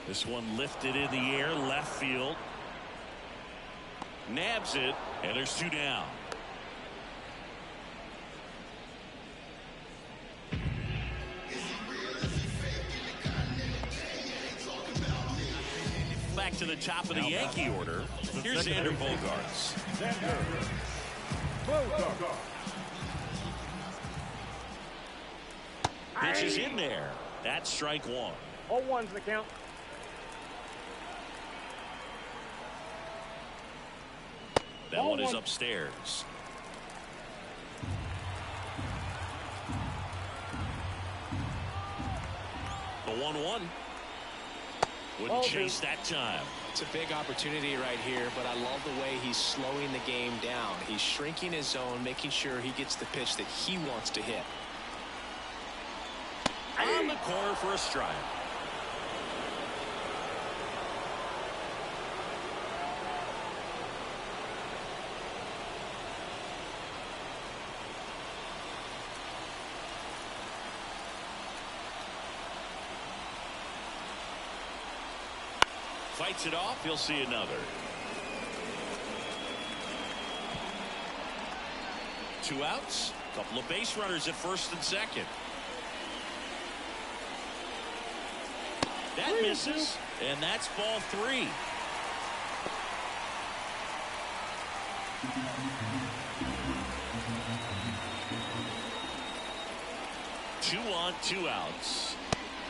Speaker 1: This one lifted in the air, left field. Nabs it, and there's 2 down. Back to the top of the Yankee order. Here's Xander Bogaerts. Pitch is in there. That's strike 1.
Speaker 4: 0-1's the count.
Speaker 1: That one is upstairs. The 1-1. Wouldn't chase that time.
Speaker 2: It's a big opportunity right here, but I love the way he's slowing the game down. He's shrinking his zone, making sure he gets the pitch that he wants to hit.
Speaker 1: On the corner for a strike. Fights it off. He'll see another. 2 outs. Couple of base runners at first and second. That misses, and that's ball 3. Two on, 2 outs.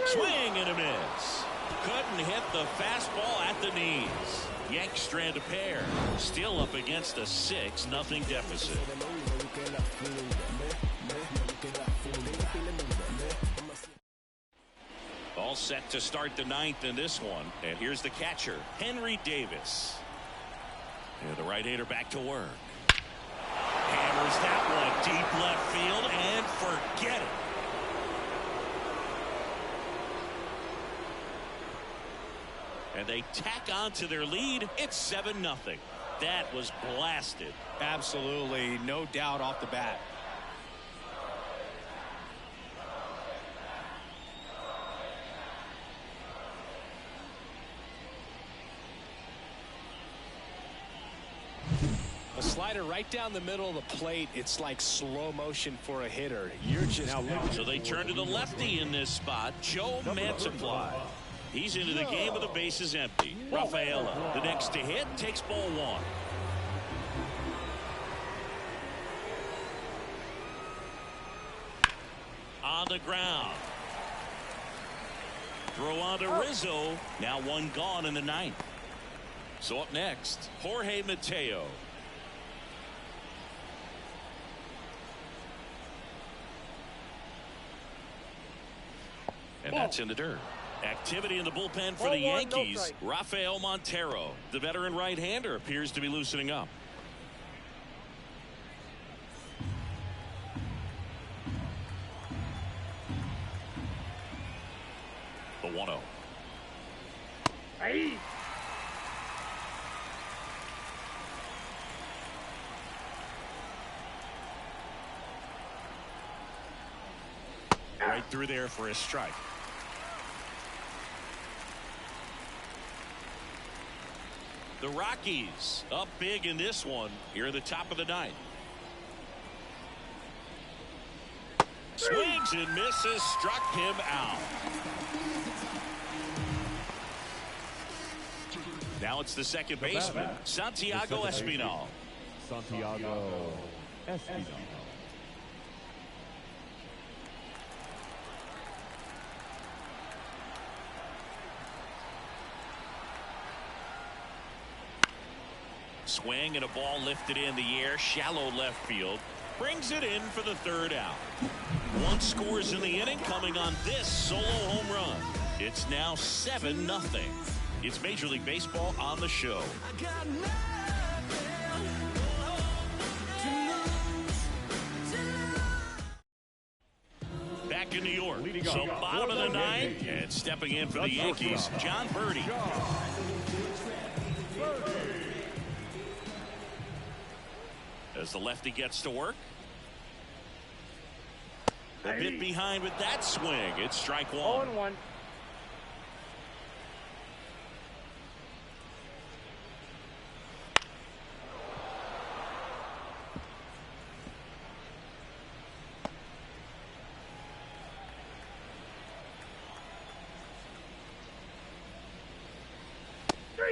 Speaker 1: Swing and a miss. Couldn't hit the fastball at the knees. Yanks strand a pair. Still up against a 6-0 deficit. All set to start the 9th in this one. And here's the catcher, Henry Davis. And the right-hander back to work. Hammers that one deep left field and forget it. And they tack on to their lead. It's 7-0. That was blasted.
Speaker 2: Absolutely, no doubt off the bat. A slider right down the middle of the plate. It's like slow motion for a hitter. You're just
Speaker 1: so they turn to the lefty in this spot, Joe Mantiply. He's into the game with the bases empty. Rafaela, the next to hit, takes ball one. On the ground. Throw on to Rizzo. Now one gone in the ninth. So up next, Jorge Mateo. And that's in the dirt. Activity in the bullpen for the Yankees. Rafael Montero, the veteran right-hander, appears to be loosening up. The 1-0.
Speaker 4: Hey.
Speaker 1: Right through there for a strike. The Rockies up big in this one here at the top of the ninth. Swings and misses, struck him out. Now it's the second baseman, Santiago Espinal.
Speaker 3: Santiago Espinal.
Speaker 1: Swing and a ball lifted in the air, shallow left field. Brings it in for the third out. One scores in the inning, coming on this solo home run. It's now 7-0. It's Major League Baseball on the show. Back in New York. So bottom of the ninth, and stepping in for the Yankees, John Birdie. As the lefty gets to work. A bit behind with that swing. It's strike one.
Speaker 4: 0-1.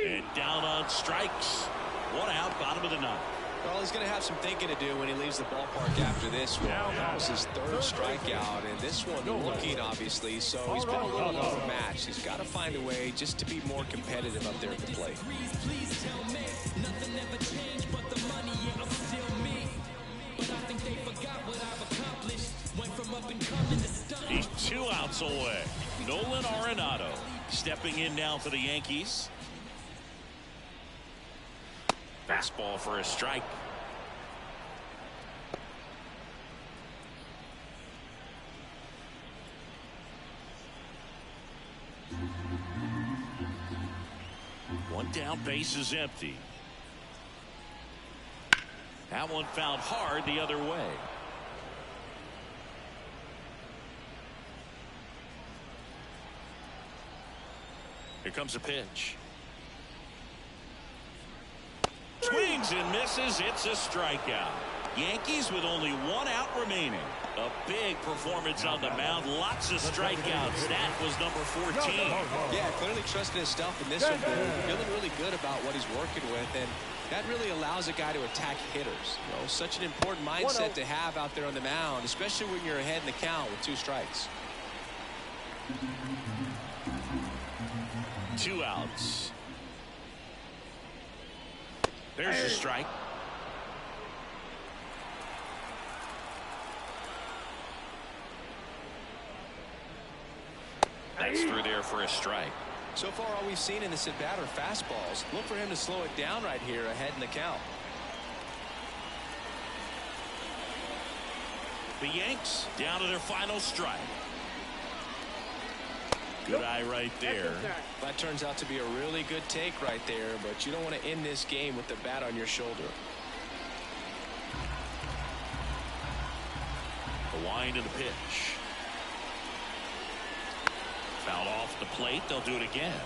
Speaker 1: And down on strikes. One out, bottom of the ninth.
Speaker 2: Well, he's going to have some thinking to do when he leaves the ballpark after this one. That was his third strikeout, and this one looking, obviously, so he's been a little overmatched. He's got to find a way just to be more competitive up there at the plate.
Speaker 1: He's 2 outs away. Nolan Arenado stepping in now for the Yankees. Fastball for a strike. One down, base is empty. That one fouled hard the other way. Here comes a pitch. Swings and misses. It's a strikeout. Yankees with only 1 out remaining. A big performance on the mound. Lots of strikeouts. That was number 14.
Speaker 2: Yeah, clearly trusting his stuff in this one. Feeling really good about what he's working with, and that really allows a guy to attack hitters. You know, such an important mindset to have out there on the mound, especially when you're ahead in the count with 2 strikes.
Speaker 1: 2 outs. There's a strike. That's through there for a strike.
Speaker 2: So far, all we've seen in this at-bat are fastballs. Look for him to slow it down right here ahead in the count.
Speaker 1: The Yanks down to their final strike. Good eye right there.
Speaker 2: That turns out to be a really good take right there, but you don't want to end this game with the bat on your shoulder.
Speaker 1: The wind of the pitch. Fouled off the plate. They'll do it again.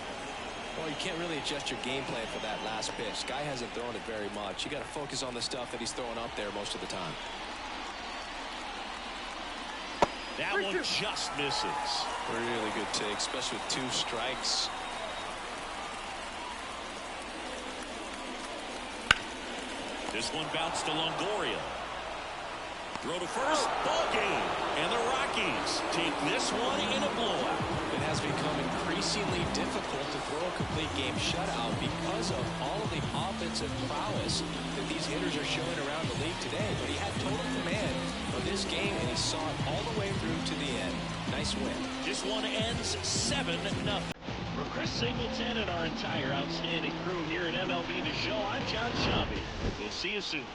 Speaker 2: Well, you can't really adjust your game plan for that last pitch. Guy hasn't thrown it very much. You got to focus on the stuff that he's throwing up there most of the time.
Speaker 1: That one just misses.
Speaker 2: Really good take, especially with 2 strikes.
Speaker 1: This one bounced to Longoria. Throw to first, ball game. And the Rockies take this one in a blowout.
Speaker 2: It has become increasingly difficult to throw a complete game shutout because of all of the offensive prowess that these hitters are showing around the league today. But he had total command of this game, and he saw it all the way through to the end. Nice win.
Speaker 1: This one ends 7-0.
Speaker 5: For Chris Singleton and our entire outstanding crew here at MLB The Show, I'm John Shelby. We'll see you soon.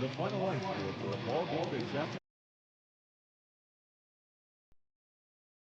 Speaker 3: The final line score for a ball game this afternoon.